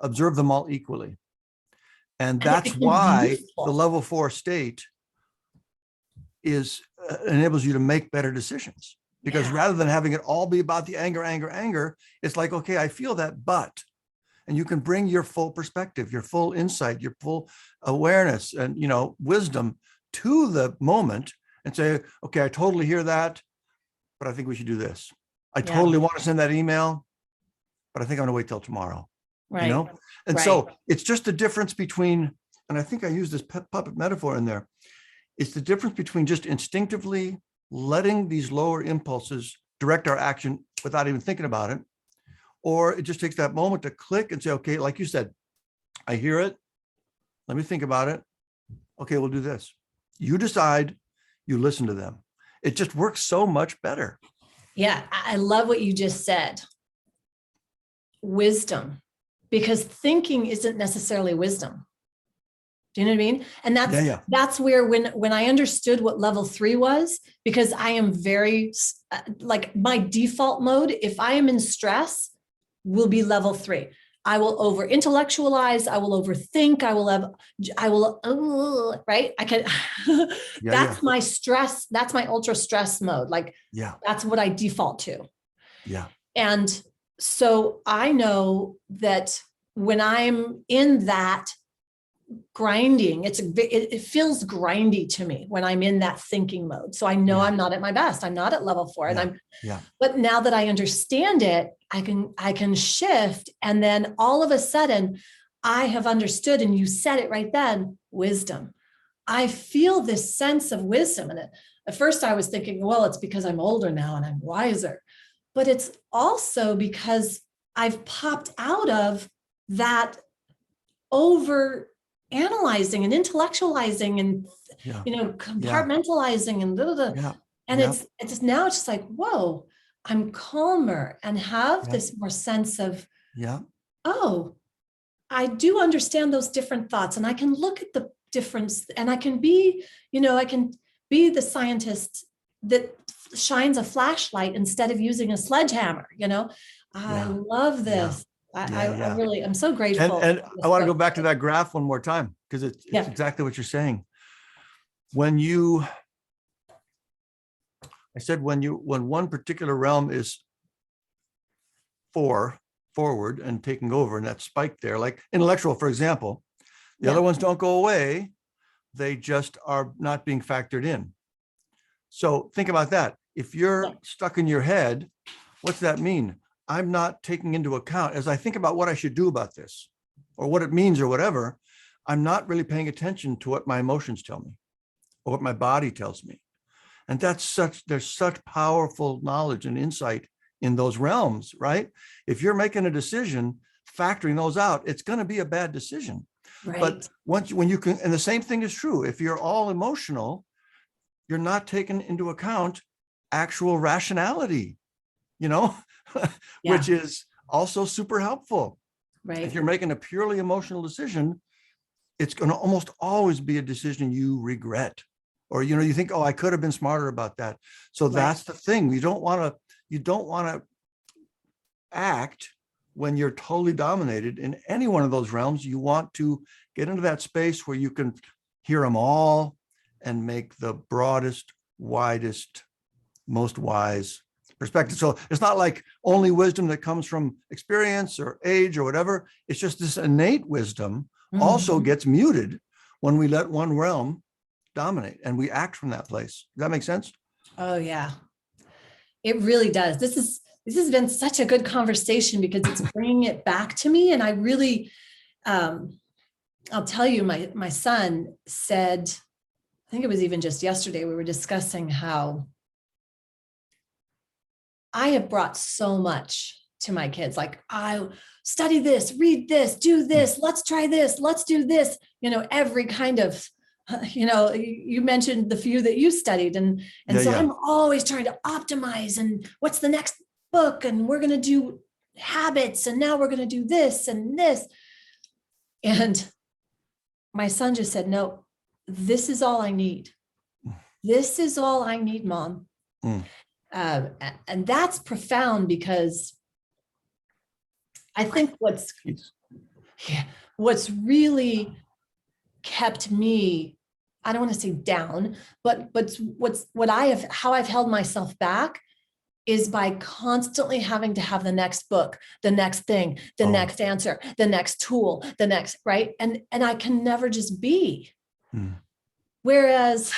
observe them all equally. And that's why the level 4 state enables you to make better decisions. Because rather than having it all be about the anger, it's like, okay, I feel that, but, and you can bring your full perspective, your full insight, your full awareness and, wisdom to the moment and say, okay, I totally hear that, but I think we should do this. I totally want to send that email, but I think I'm going to wait till tomorrow. Right. And so it's just the difference between, and I think I used this puppet metaphor in there. It's the difference between just instinctively letting these lower impulses direct our action without even thinking about it. Or it just takes that moment to click and say, okay, like you said, I hear it. Let me think about it. Okay, we'll do this. You decide, you listen to them. It just works so much better. Yeah, I love what you just said. Wisdom, because thinking isn't necessarily wisdom. Do you know what I mean? And that's where when I understood what level 3 was, because I am very like my default mode, if I am in stress, will be level 3. I will over intellectualize. I will overthink. Right. I can, that's my stress. That's my ultra stress mode. Like, that's what I default to. Yeah. And so I know that when I'm in that grinding, it feels grindy to me when I'm in that thinking mode. So I know I'm not at my best. I'm not at level 4. And but now that I understand it, I can shift. And then all of a sudden I have understood, and you said it right then, wisdom. I feel this sense of wisdom. And at first I was thinking, well, it's because I'm older now and I'm wiser, but it's also because I've popped out of that over analyzing and intellectualizing and compartmentalizing and and it's now just like, whoa, I'm calmer and have this more sense of oh, I do understand those different thoughts, and I can look at the difference, and I can be the scientist that shines a flashlight instead of using a sledgehammer. I love this. I'm so grateful. And I want to go back to that graph one more time, because it's exactly what you're saying. When one particular realm is forward and taking over, and that spike there, like intellectual, for example, the other ones don't go away. They just are not being factored in. So think about that. If you're stuck in your head, what's that mean? I'm not taking into account, as I think about what I should do about this or what it means or whatever, I'm not really paying attention to what my emotions tell me or what my body tells me. And there's such powerful knowledge and insight in those realms, right? If you're making a decision, factoring those out, it's going to be a bad decision. Right. But when you can, and the same thing is true, if you're all emotional, you're not taking into account actual rationality, which is also super helpful. Right. If you're making a purely emotional decision, it's going to almost always be a decision you regret, or, you think, oh, I could have been smarter about that. So that's the thing. You don't want to act when you're totally dominated in any one of those realms. You want to get into that space where you can hear them all and make the broadest widest, most wise perspective. So it's not like only wisdom that comes from experience or age or whatever. It's just this innate wisdom also gets muted when we let one realm dominate and we act from that place. Does that make sense? Oh yeah, it really does. This has been such a good conversation because it's bringing it back to me. And I really, I'll tell you, my son said, I think it was even just yesterday, we were discussing how I have brought so much to my kids. Like, I study this, read this, do this, let's try this, let's do this, every kind of, you mentioned the few that you studied. And so I'm always trying to optimize and what's the next book? And we're going to do habits. And now we're going to do this and this. And my son just said, no, this is all I need. This is all I need, Mom. And that's profound because I think what's really kept me, I don't want to say down, but how I've held myself back is by constantly having to have the next book, the next thing, the next answer, the next tool, the next, right? And I can never just be. Whereas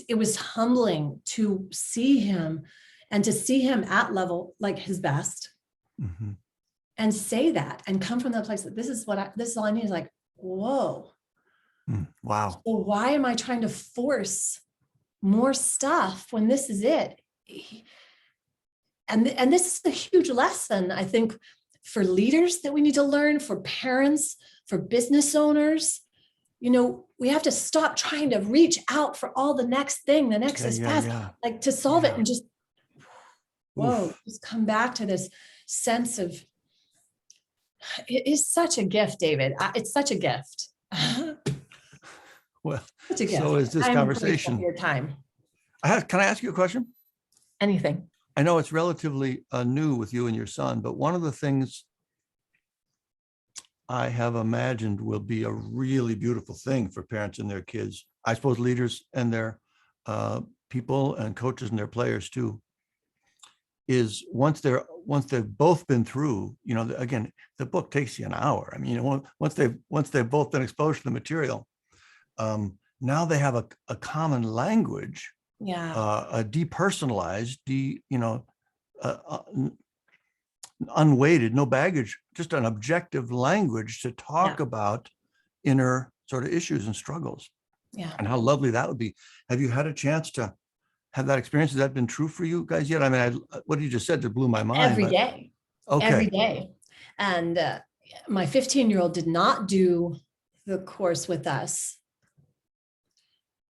it was humbling to see him and to see him at level, like his best, and say that and come from that place that this is all I need. Is like, whoa. Wow. So why am I trying to force more stuff when this is it? And this is a huge lesson, I think, for leaders that we need to learn, for parents, for business owners. We have to stop trying to reach out for all the next thing, the next is fast, like to solve it and just, just come back to this sense of, it is such a gift, David. It's such a gift. Well, such a gift. So is this conversation. Your time. Can I ask you a question? Anything. I know it's relatively new with you and your son, but one of the things I have imagined will be a really beautiful thing for parents and their kids, I suppose leaders and their people and coaches and their players too, is once they've both been through, again, the book takes you an hour. I mean, once they've both been exposed to the material, now they have a common language, a depersonalized, unweighted, no baggage, just an objective language to talk about inner sort of issues and struggles. Yeah. And how lovely that would be. Have you had a chance to have that experience? Has that been true for you guys yet? I mean, what you just said just blew my mind. Every day. Okay. Every day. And my 15-year-old did not do the course with us.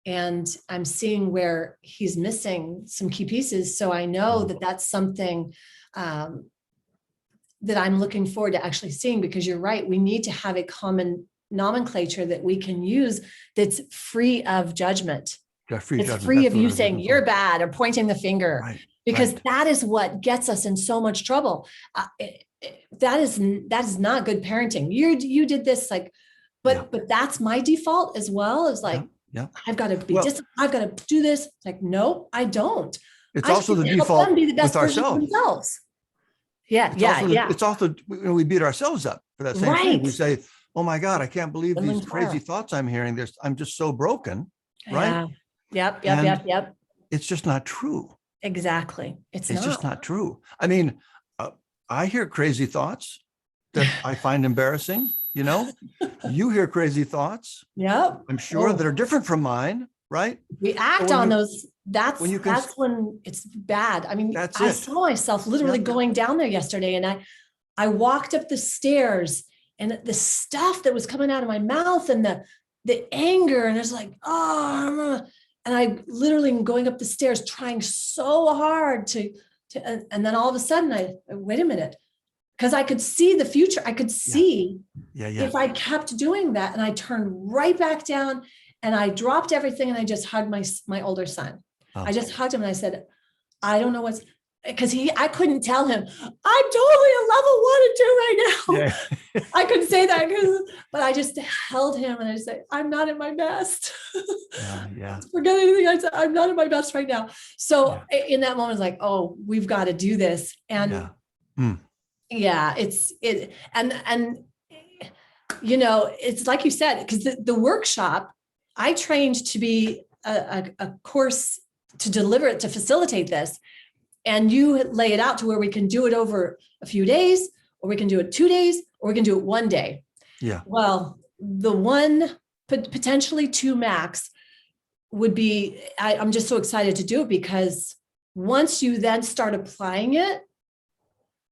And I'm seeing where he's missing some key pieces. So I know that that's something that I'm looking forward to actually seeing, because you're right. We need to have a common nomenclature that we can use that's free of judgment. It's free of you saying you're bad or pointing the finger, because that is what gets us in so much trouble. That is not good parenting. You did this, but that's my default as well. Is like, I've got to be disciplined. I've got to do this. It's like, no, I don't. It's also the default be the best with ourselves. It's also we beat ourselves up for that same thing. We say, oh my God, I can't believe these crazy thoughts I'm hearing. I'm just so broken. Right. Yep. It's just not true. Exactly. It's just not true. I mean, I hear crazy thoughts that I find embarrassing. You hear crazy thoughts. Yep. I'm sure that are different from mine. Right. We act on those. That's when it's bad. I mean, I saw myself literally going down there yesterday, and I walked up the stairs, and the stuff that was coming out of my mouth and the anger, and it's like, and I literally am going up the stairs trying so hard to and then all of a sudden I wait a minute, because I could see the future. I could see if I kept doing that, and I turned right back down, and I dropped everything, and I just hugged my older son. I just hugged him and I said, I don't know because I couldn't tell him, I'm totally at level 1 and 2 right now. Yeah. I couldn't say that but I just held him and I said, I'm not at my best. Yeah. Forget anything I said. I'm not at my best right now. So in that moment, I was like, oh, we've got to do this. And and it's like you said, because the workshop, I trained to be a course to deliver it, to facilitate this. And you lay it out to where we can do it over a few days, or we can do it 2 days, or we can do it 1 day. Yeah. Well, the one, potentially 2 max would be, I'm just so excited to do it, because once you then start applying it,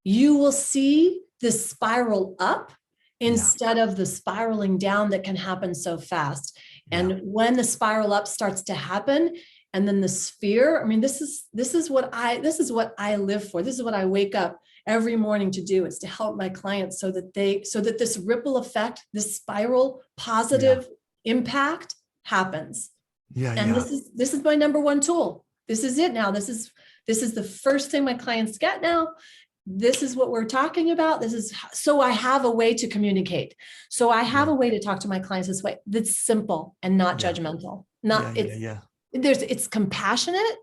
you will see the spiral up instead of the spiraling down that can happen so fast. And when the spiral up starts to happen, and then the sphere, I mean, this is what I live for. This is what I wake up every morning to do, is to help my clients so that this ripple effect, this spiral positive impact happens. And this is my number one tool. This is it now. This is the first thing my clients get now. This is what we're talking about. So I have a way to communicate. So I have a way to talk to my clients this way. That's simple and not judgmental. It's compassionate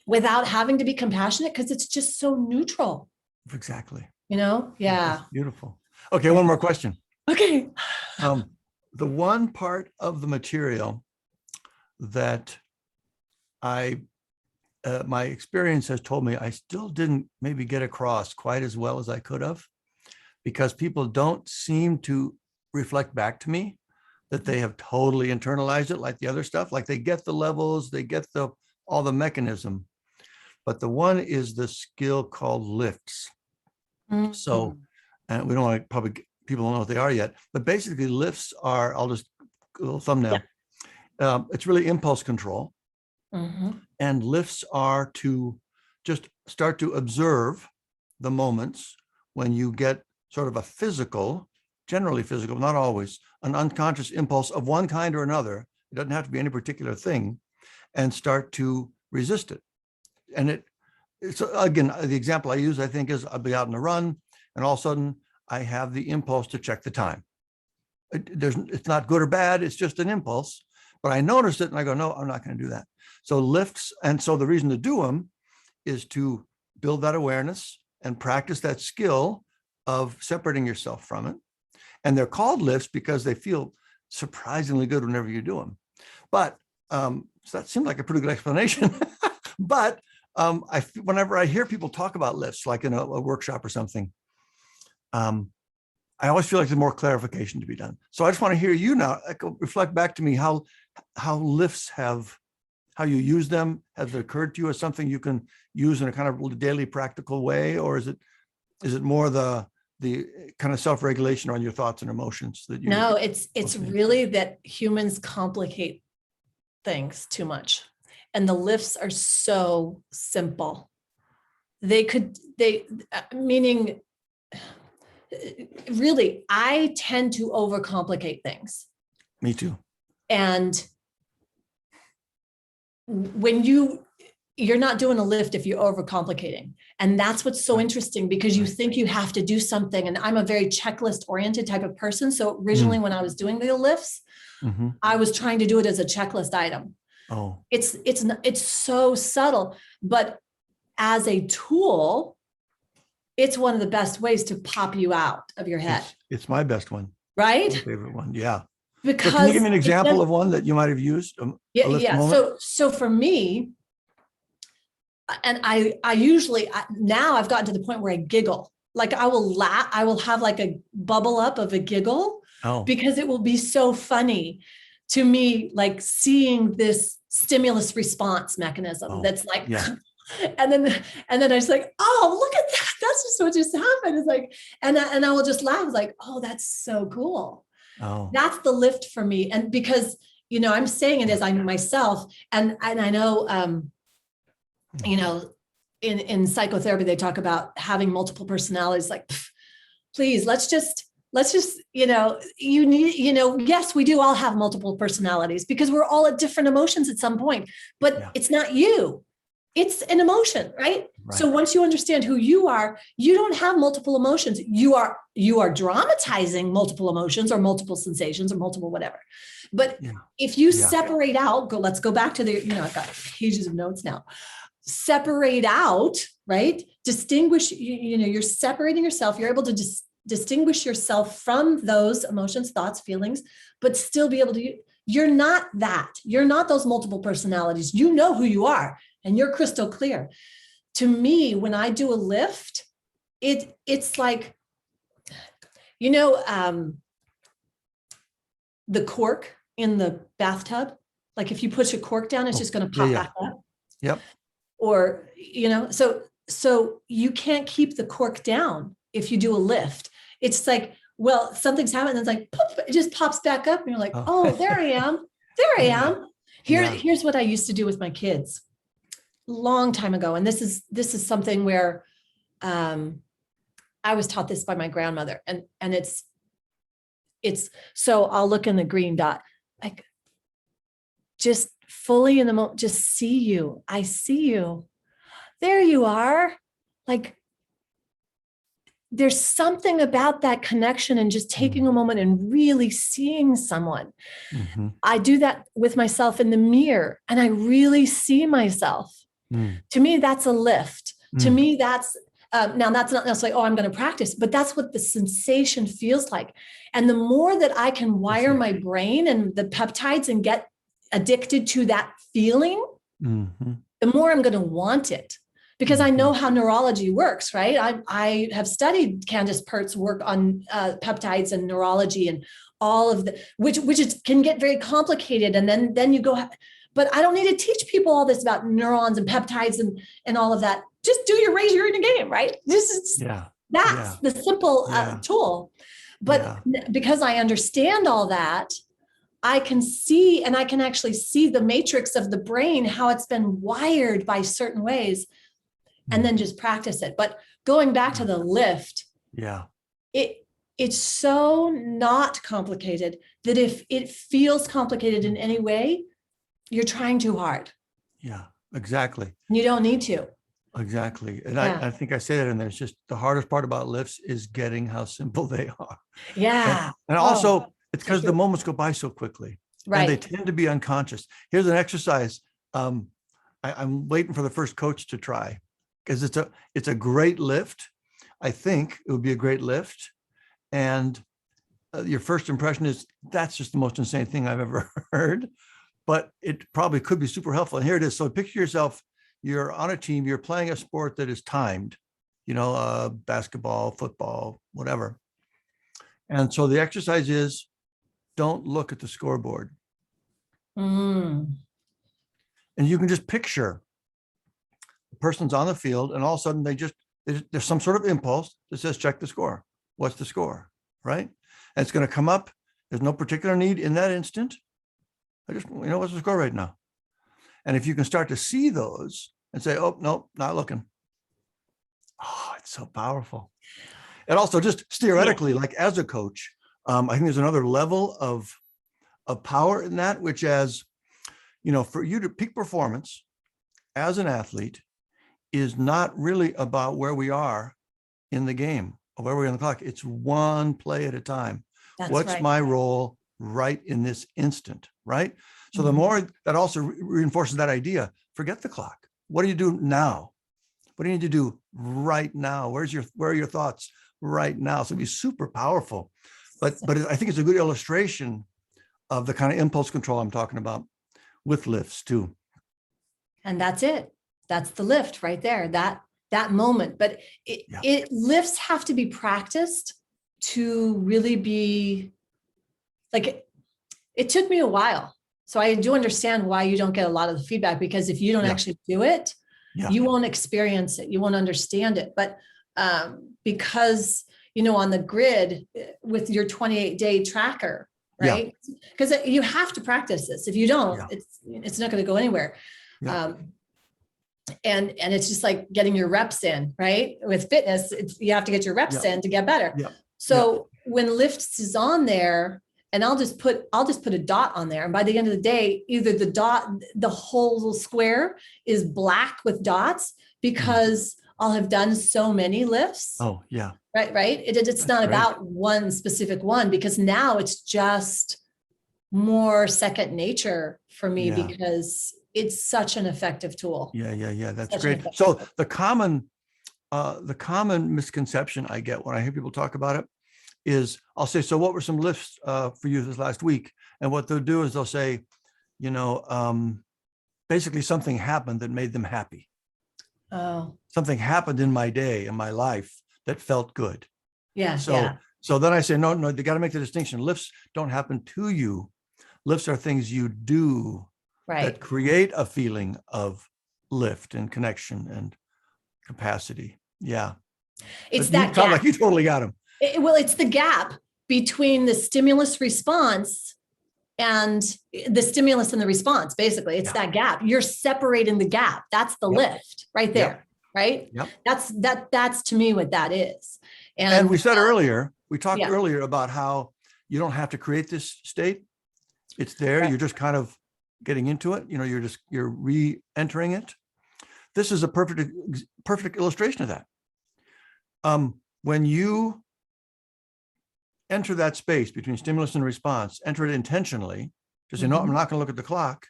without having to be compassionate, because it's just so neutral. Exactly. Yeah. Beautiful. Okay. One more question. Okay. The one part of the material that my experience has told me I still didn't maybe get across quite as well as I could have, because people don't seem to reflect back to me that they have totally internalized it like the other stuff. Like they get the levels, they get all the mechanism, but the one is the skill called lifts. Mm-hmm. So, and we don't want to probably, people don't know what they are yet, but basically lifts are, I'll just a little thumbnail. Yeah. It's really impulse control. Mm-hmm. And lifts are to just start to observe the moments when you get sort of a physical, generally physical, not always, an unconscious impulse of one kind or another. It doesn't have to be any particular thing, and start to resist it. And it's again, the example I use, I think, is I'll be out on a run, and all of a sudden I have the impulse to check the time. It's not good or bad. It's just an impulse, but I noticed it and I go, no, I'm not going to do that. So lifts. And so the reason to do them is to build that awareness and practice that skill of separating yourself from it. And they're called lifts because they feel surprisingly good whenever you do them. But so that seemed like a pretty good explanation. But whenever I hear people talk about lifts, like in a workshop or something, I always feel like there's more clarification to be done. So I just want to hear you now reflect back to me how lifts how you use them. Has it occurred to you as something you can use in a kind of daily practical way, or is it more the kind of self-regulation on your thoughts and emotions that you? No, it's really that humans complicate things too much, and the lifts are so simple. Meaning, really, I tend to overcomplicate things. Me too. And when you're not doing a lift if you're overcomplicating. And that's what's so interesting, because you think you have to do something. And I'm a very checklist oriented type of person. So originally when I was doing the lifts, I was trying to do it as a checklist item. Oh, it's so subtle, but as a tool, it's one of the best ways to pop you out of your head. It's my best one. Right? My favorite one. Yeah. Because so can you give me an example of one that you might have used? So for me, and I usually, now I've gotten to the point where I giggle. Like I will laugh, I will have like a bubble up of a giggle because it will be so funny to me, like seeing this stimulus response mechanism that's like, and then I was like, oh, look at that. That's just what just happened. It's like, and I will just laugh. It's like, oh, that's so cool. Oh, that's the lift for me. And because, I'm saying it as I myself, and I know, in psychotherapy, they talk about having multiple personalities. Like, please, let's just, you need, yes, we do all have multiple personalities because we're all at different emotions at some point, but it's not you. it's an emotion, right? Right. So once you understand who you are, you don't have multiple emotions. You are dramatizing multiple emotions or multiple sensations or multiple whatever. But if you separate out, let's go back to I've got pages of notes now. Separate out, right? Distinguish, you're separating yourself. You're able to distinguish yourself from those emotions, thoughts, feelings, but still be able to, you're not that. You're not those multiple personalities. You know who you are, and you're crystal clear. To me, when I do a lift, it's like, the cork in the bathtub. Like if you push a cork down, it's just going to pop back up. Yep. Or, so you can't keep the cork down if you do a lift. It's like, well, something's happening. And it's like, poof, it just pops back up. And you're like, oh, there I am. There I am. Here's what I used to do with my kids long time ago. And this is something where I was taught this by my grandmother. And it's so I'll look in the green dot, like just fully in the moment, just see you. I see you. There you are. Like there's something about that connection and just taking a moment and really seeing someone. Mm-hmm. I do that with myself in the mirror and I really see myself. To me, that's a lift. To me, that's now that's not necessarily, I'm going to practice, but that's what the sensation feels like. And the more that I can wire my brain and the peptides and get addicted to that feeling, the more I'm going to want it. Because I know how neurology works, right? I have studied Candace Pert's work on peptides and neurology and all of the, which can get very complicated. And then you go, but I don't need to teach people all this about neurons and peptides and all of that. Just do your raise, you're in a game, right? That's the simple tool. But because I understand all that, I can see, and I can actually see the matrix of the brain, how it's been wired by certain ways, and then just practice it. But going back to the lift, it's so not complicated that if it feels complicated in any way, you're trying too hard. Yeah, exactly. You don't need to. Exactly. And I think I say that in there. It's just the hardest part about lifts is getting how simple they are. Yeah. And also it's because the moments go by so quickly. Right. And they tend to be unconscious. Here's an exercise. I'm waiting for the first coach to try because it's a great lift. I think it would be a great lift. And your first impression is that's just the most insane thing I've ever heard, but it probably could be super helpful. And here it is. So picture yourself, you're on a team, you're playing a sport that is timed, basketball, football, whatever. And so the exercise is don't look at the scoreboard. And you can just picture the person's on the field and all of a sudden there's some sort of impulse that says, check the score. What's the score, right? And it's going to come up. There's no particular need in that instant. I just, what's the score right now? And if you can start to see those and say, oh, no, not looking. Oh, it's so powerful. And also just theoretically, like as a coach, I think there's another level of power in that, which as, for you to peak performance as an athlete is not really about where we are in the game or where we're on the clock. It's one play at a time. What's my role right in this instant, right? So the more that also reinforces that idea, forget the clock. What do you do now? What do you need to do right now? Where are your thoughts right now? So it'd be super powerful. But I think it's a good illustration of the kind of impulse control I'm talking about with lifts too. And that's it. That's the lift right there. That moment. But lifts have to be practiced to really be like, it took me a while. So I do understand why you don't get a lot of the feedback, because if you don't actually do it, you won't experience it. You won't understand it. But because, on the grid with your 28-day tracker, right? Because you have to practice this. If you don't, it's not going to go anywhere. And it's just like getting your reps in, right? With fitness, you have to get your reps in to get better. So when lifts is on there, and I'll just put a dot on there. And by the end of the day, either the whole little square is black with dots because I'll have done so many lifts. Oh, yeah. Right. It's not about one specific one, because now it's just more second nature for me because it's such an effective tool. Yeah. That's great. So the common misconception I get when I hear people talk about it is, I'll say, so what were some lifts for you this last week? And what they'll do is they'll say, basically something happened that made them happy. Oh, something happened in my day, in my life, that felt good. Yeah. So then I say, no, they got to make the distinction. Lifts don't happen to you. Lifts are things you do that create a feeling of lift and connection and capacity. Yeah. It's but that you gap. like you totally got them. It's the gap between the stimulus response and the stimulus and the response. Basically, it's that gap. You're separating the gap. That's the lift right there. Right. Yep. That's to me what that is. And we said earlier, we talked earlier about how you don't have to create this state. It's there. You're just kind of getting into it. You're re-entering it. This is a perfect illustration of that. When you enter that space between stimulus and response, enter it intentionally, just say, no, I'm not going to look at the clock.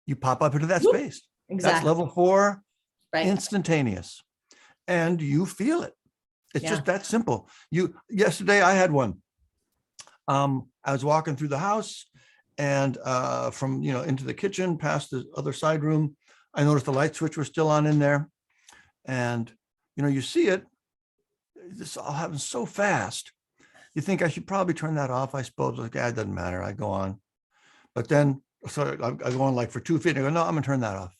You pop up into that space. Exactly. That's level 4, instantaneous. And you feel it. It's just that simple. Yesterday I had one. I was walking through the house and from, into the kitchen, past the other side room, I noticed the light switch was still on in there. And, you see it, this all happens so fast. You think I should probably turn that off, I suppose. Like, it doesn't matter. I go on. But then, so I go on like for 2 feet and I go, no, I'm gonna turn that off.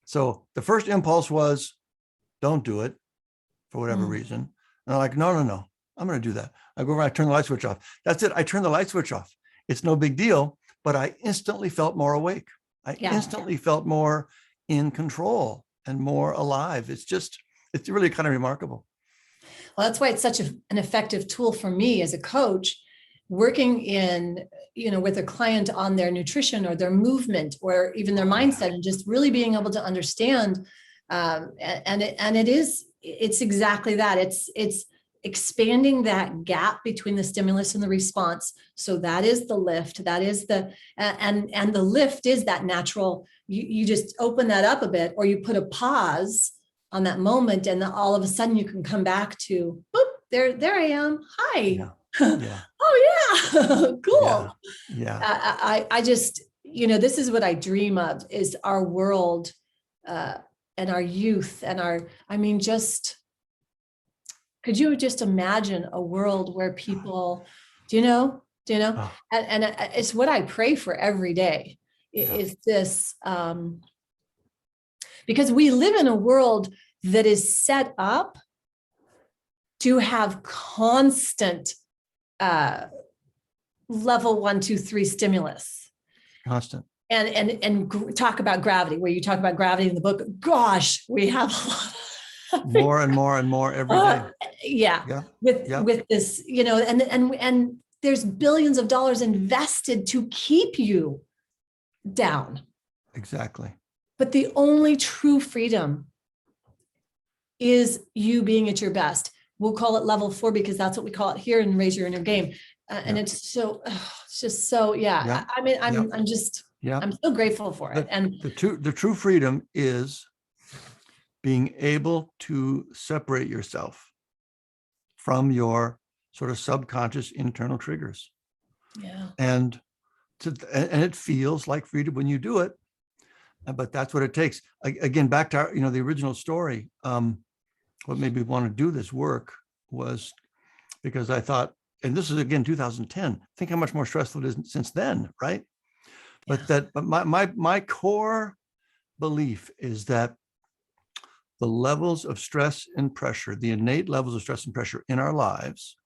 So the first impulse was, don't do it for whatever reason. And I'm like, no, I'm going to do that. I go over, I turn the light switch off. That's it. I turn the light switch off. It's no big deal, but I instantly felt more awake. I instantly felt more in control and more alive. It's really kind of remarkable. Well, that's why it's such an effective tool for me as a coach, working with a client on their nutrition or their movement or even their mindset, and just really being able to understand. It's exactly that. It's expanding that gap between the stimulus and the response. So that is the lift. That is and the lift is that natural. You just open that up a bit, or you put a pause on that moment, and then all of a sudden you can come back to, boop, there I am. Hi. Yeah. Oh yeah. Cool. Yeah. I just, this is what I dream of, is our world and our youth and could you just imagine a world where people, and it's what I pray for every day is this, because we live in a world that is set up to have constant level 1, 2, 3 stimulus. Constant. And talk about gravity, where you talk about gravity in the book. Gosh, we have a lot of more and more and more every day. With this, and there's billions of dollars invested to keep you down. Exactly. But the only true freedom is you being at your best. We'll call it level 4 because that's what we call it here in Raise Your Inner Game. And it's just so, I mean, I'm so grateful for it. And the true freedom is being able to separate yourself from your sort of subconscious internal triggers. And it feels like freedom when you do it, but that's what it takes. Again, back to our, the original story. What made me want to do this work was because I thought, and this is again 2010. Think how much more stressful it is since then, right? But my core belief is that the levels of stress and pressure, the innate levels of stress and pressure in our lives,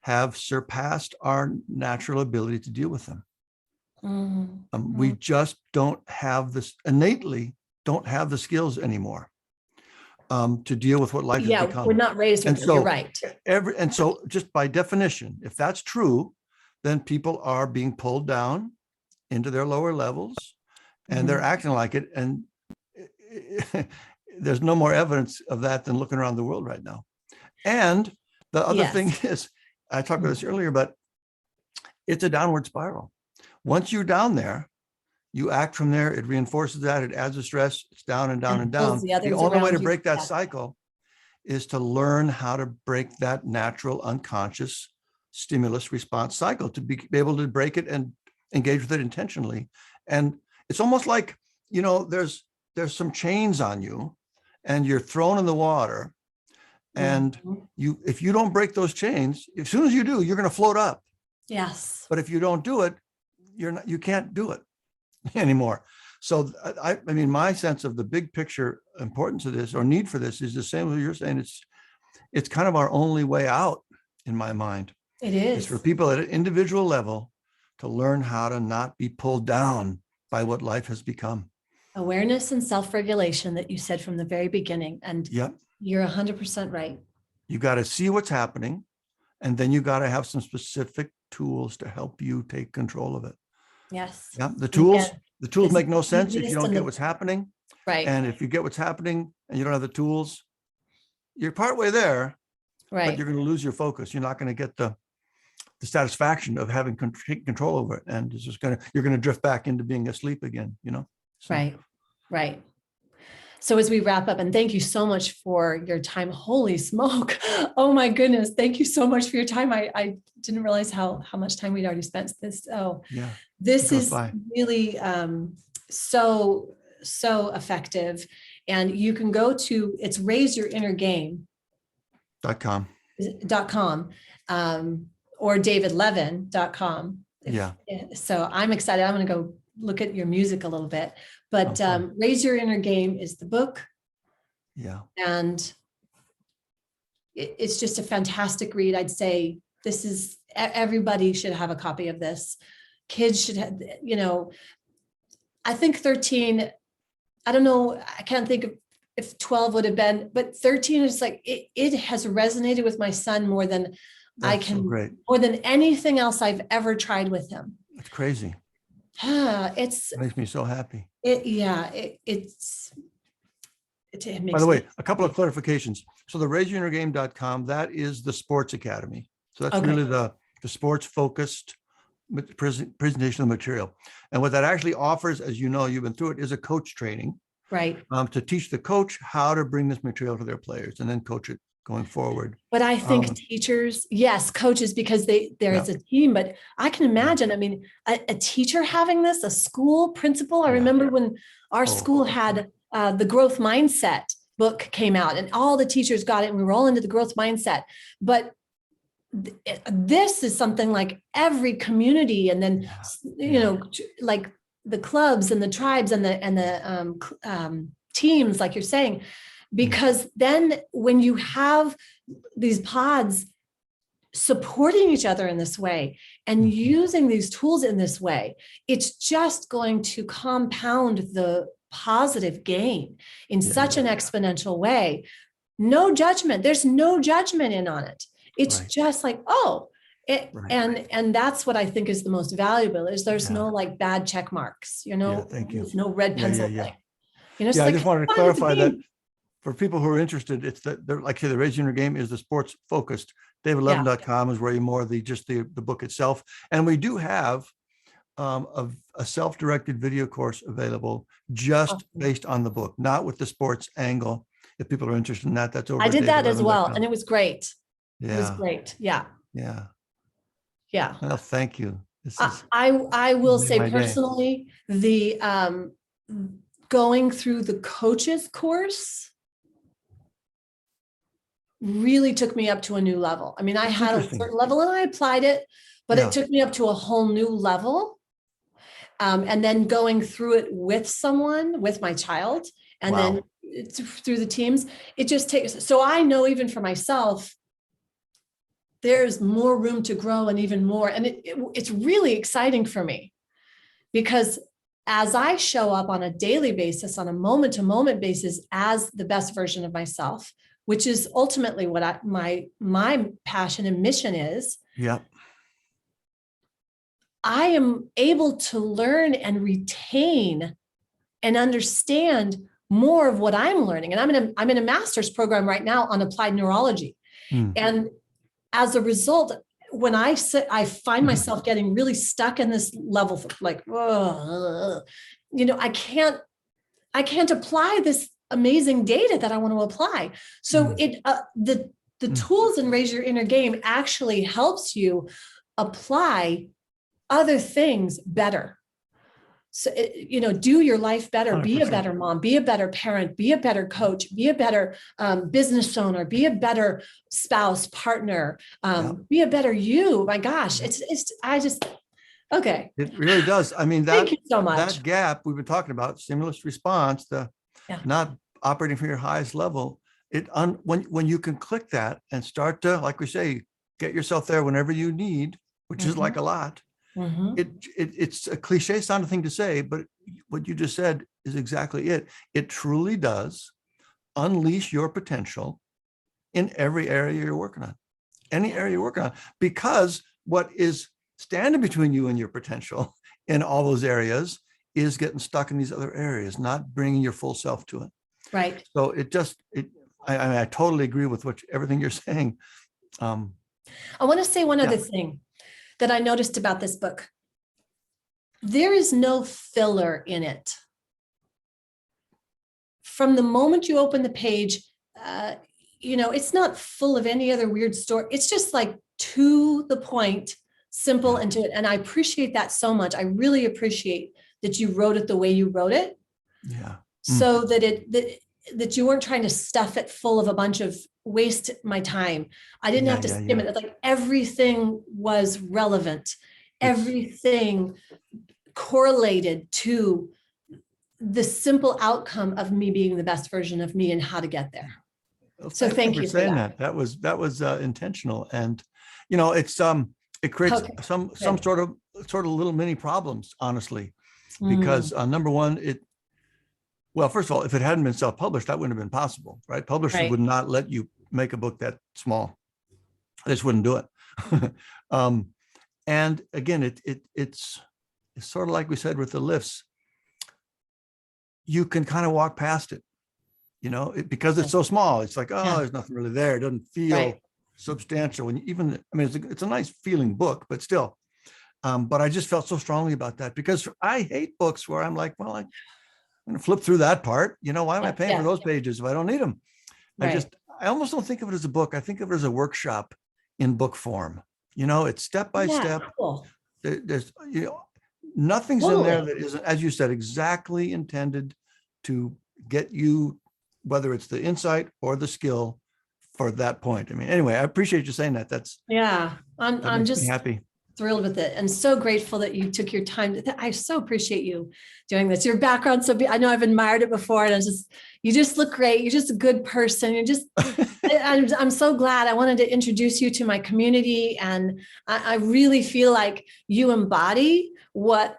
have surpassed our natural ability to deal with them. We just don't have this, innately don't have the skills anymore. to deal with what life has Yeah, become. we're not raised And with it. so You're right. and so just by definition, if that's true, then people are being pulled down into their lower levels and they're acting like it. And there's no more evidence of that than looking around the world right now. And the other thing is, I talked about this earlier, but it's a downward spiral. Once you're down there, you act from there. It reinforces that. It adds the stress. It's down and down and down. The only way to break that cycle is to learn how to break that natural unconscious stimulus response cycle, to be able to break it and engage with it intentionally. And it's almost like, there's some chains on you and you're thrown in the water. And if you don't break those chains, as soon as you do, you're going to float up. Yes. But if you don't do it, you can't do it anymore. So I mean, my sense of the big picture importance of this or need for this is the same as you're saying. It's kind of our only way out, in my mind. It is. It's for people at an individual level to learn how to not be pulled down by what life has become. Awareness and self-regulation that you said from the very beginning. And you're 100% right. You got to see what's happening, and then you got to have some specific tools to help you take control of it. Yes. Yeah. The tools make no sense if you don't get what's happening. Right. And if you get what's happening and you don't have the tools, you're partway there, but you're going to lose your focus. You're not going to get the satisfaction of having control over it. And it's just you're going to drift back into being asleep again, So. Right. So as we wrap up, and thank you so much for your time. Holy smoke. Oh my goodness. Thank you so much for your time. I didn't realize how much time we'd already spent this. Oh, yeah. This is really so effective. And you can go to, it's raiseyourinnergame.com or davidlevin.com. Yeah. So I'm excited. I'm going to go look at your music a little bit, but Raise Your Inner Game is the book. Yeah. And it's just a fantastic read. I'd say everybody should have a copy of this. Kids should have, I think 13, I don't know, I can't think of if 12 would have been, but 13 is like, it has resonated with my son more than more than anything else I've ever tried with him. It's crazy. It makes me so happy. It makes By the way, a couple of clarifications. So the raiseyourinnergame.com, that is the sports academy. So that's really the sports focused presentation of the material. And what that actually offers, as you've been through it, is a coach training. Right. To teach the coach how to bring this material to their players and then coach it going forward. But I think teachers, yes, coaches, because there's a team, but I can imagine, I mean, a teacher having this, a school principal. I remember when our school had the growth mindset book came out and all the teachers got it and we were all into the growth mindset. But this is something like every community, and then, like the clubs and the tribes and the teams, like you're saying, because then when you have these pods supporting each other in this way and using these tools in this way, it's just going to compound the positive gain in such an exponential way. No judgment. There's no judgment in on it. It's just like, and that's what I think is the most valuable is there's no like bad check marks, thank you. There's no red pencil thing. I just wanted to clarify that for people who are interested, it's that they're like, say, the Raise Your Inner Game is the sports focused. davidlevin.com is where you more the book itself. And we do have a self-directed video course available just based on the book, not with the sports angle. If people are interested in that, that's over. I did that as well. And it was great. Yeah. It was great. Yeah. Yeah. Yeah. Well, thank you. I will say personally, the going through the coaches course really took me up to a new level. I mean, I had a certain level and I applied it, but it took me up to a whole new level. And then going through it with someone, with my child, and then through the teams, it just takes, so I know even for myself, there's more room to grow and even more. And it's really exciting for me because as I show up on a daily basis, on a moment to moment basis, as the best version of myself, which is ultimately what my passion and mission is. Yeah. I am able to learn and retain and understand more of what I'm learning. And I'm in a master's program right now on applied neurology. And as a result, when I find myself getting really stuck in this level of like, I can't apply this amazing data that I want to apply. So the tools in Raise Your Inner Game actually helps you apply other things better. So, do your life better, 100%. Be a better mom, be a better parent, be a better coach, be a better business owner, be a better spouse, partner, be a better you. My gosh, okay. It really does. I mean, Thank you so much. That gap we've been talking about, stimulus response, not operating from your highest level, when you can click that and start to, like we say, get yourself there whenever you need, which is like a lot. It's a cliche sounding thing to say, but what you just said is exactly it. It truly does unleash your potential in every area you're working on, any area you're working on, because what is standing between you and your potential in all those areas is getting stuck in these other areas, not bringing your full self to it. Right. So I totally agree with everything you're saying. I want to say one other thing that I noticed about this book. There is no filler in it. From the moment you open the page, it's not full of any other weird story. It's just like to the point, simple and to it. And I appreciate that so much. I really appreciate that you wrote it the way you wrote it. Yeah. So that you weren't trying to stuff it full of a bunch of waste my time. I didn't have to skim it. It's like everything was relevant. Everything correlated to the simple outcome of me being the best version of me and how to get there. Well, so thank you for saying that. That was intentional. And, it creates some sort of little mini problems, honestly, because number one, first of all, if it hadn't been self-published, that wouldn't have been possible, right? Publishers would not let you make a book that small. They just wouldn't do it. And again, it's sort of like we said with the lifts. You can kind of walk past it, because it's so small. It's like, there's nothing really there. It doesn't feel substantial. And it's a nice feeling book, but still. But I just felt so strongly about that because I hate books where I'm like, well, I'm going to flip through that part. Why am I paying for those pages if I don't need them? I almost don't think of it as a book. I think of it as a workshop in book form. It's step by step. Cool. There's, nothing's in there that isn't, as you said, exactly intended to get you, whether it's the insight or the skill for that point. Anyway, I appreciate you saying that. I'm just happy. Thrilled with it and so grateful that you took your time. I so appreciate you doing this. Your background, I know I've admired it before, and you just look great. You're just a good person. I'm so glad. I wanted to introduce you to my community, and I really feel like you embody what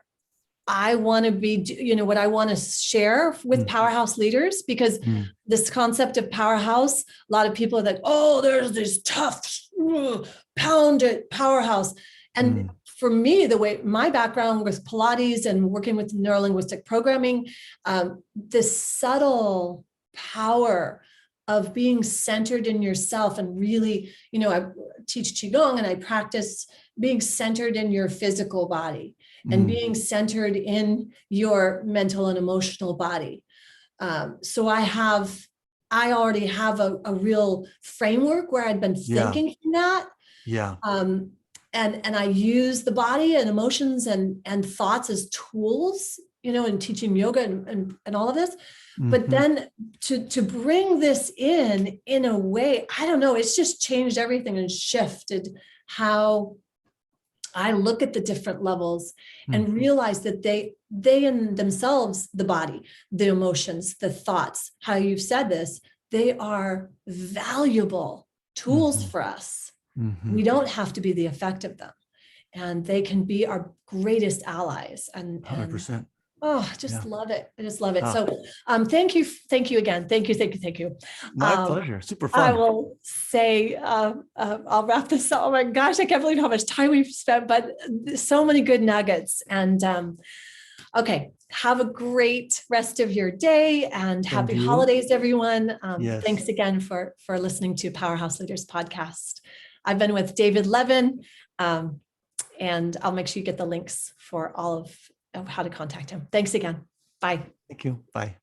I want to be, what I want to share with powerhouse leaders, because this concept of powerhouse, a lot of people are like, oh, there's this tough, pounded powerhouse. And for me, the way my background with Pilates and working with neurolinguistic programming, this subtle power of being centered in yourself and really, I teach Qigong and I practice being centered in your physical body and being centered in your mental and emotional body. So I already have a real framework where I'd been thinking from that. Yeah. And I use the body and emotions and thoughts as tools, in teaching yoga and all of this. But then to bring this in a way, I don't know, it's just changed everything and shifted how I look at the different levels and realize that they in themselves, the body, the emotions, the thoughts, how you've said this, they are valuable tools for us. We don't have to be the effect of them, and they can be our greatest allies. And 100%. Oh, just Yeah. love it. I just love it. Ah. So thank you. Thank you again. Thank you. My pleasure. Super I fun. will say, I'll wrap this up. Oh my gosh, I can't believe how much time we've spent, but so many good nuggets. And okay, have a great rest of your day and Same happy to you. holidays, everyone. Yes. Thanks again for listening to Powerhouse Leaders Podcast. I've been with David Levin, and I'll make sure you get the links for all of how to contact him. Thanks again. Bye. Thank you. Bye.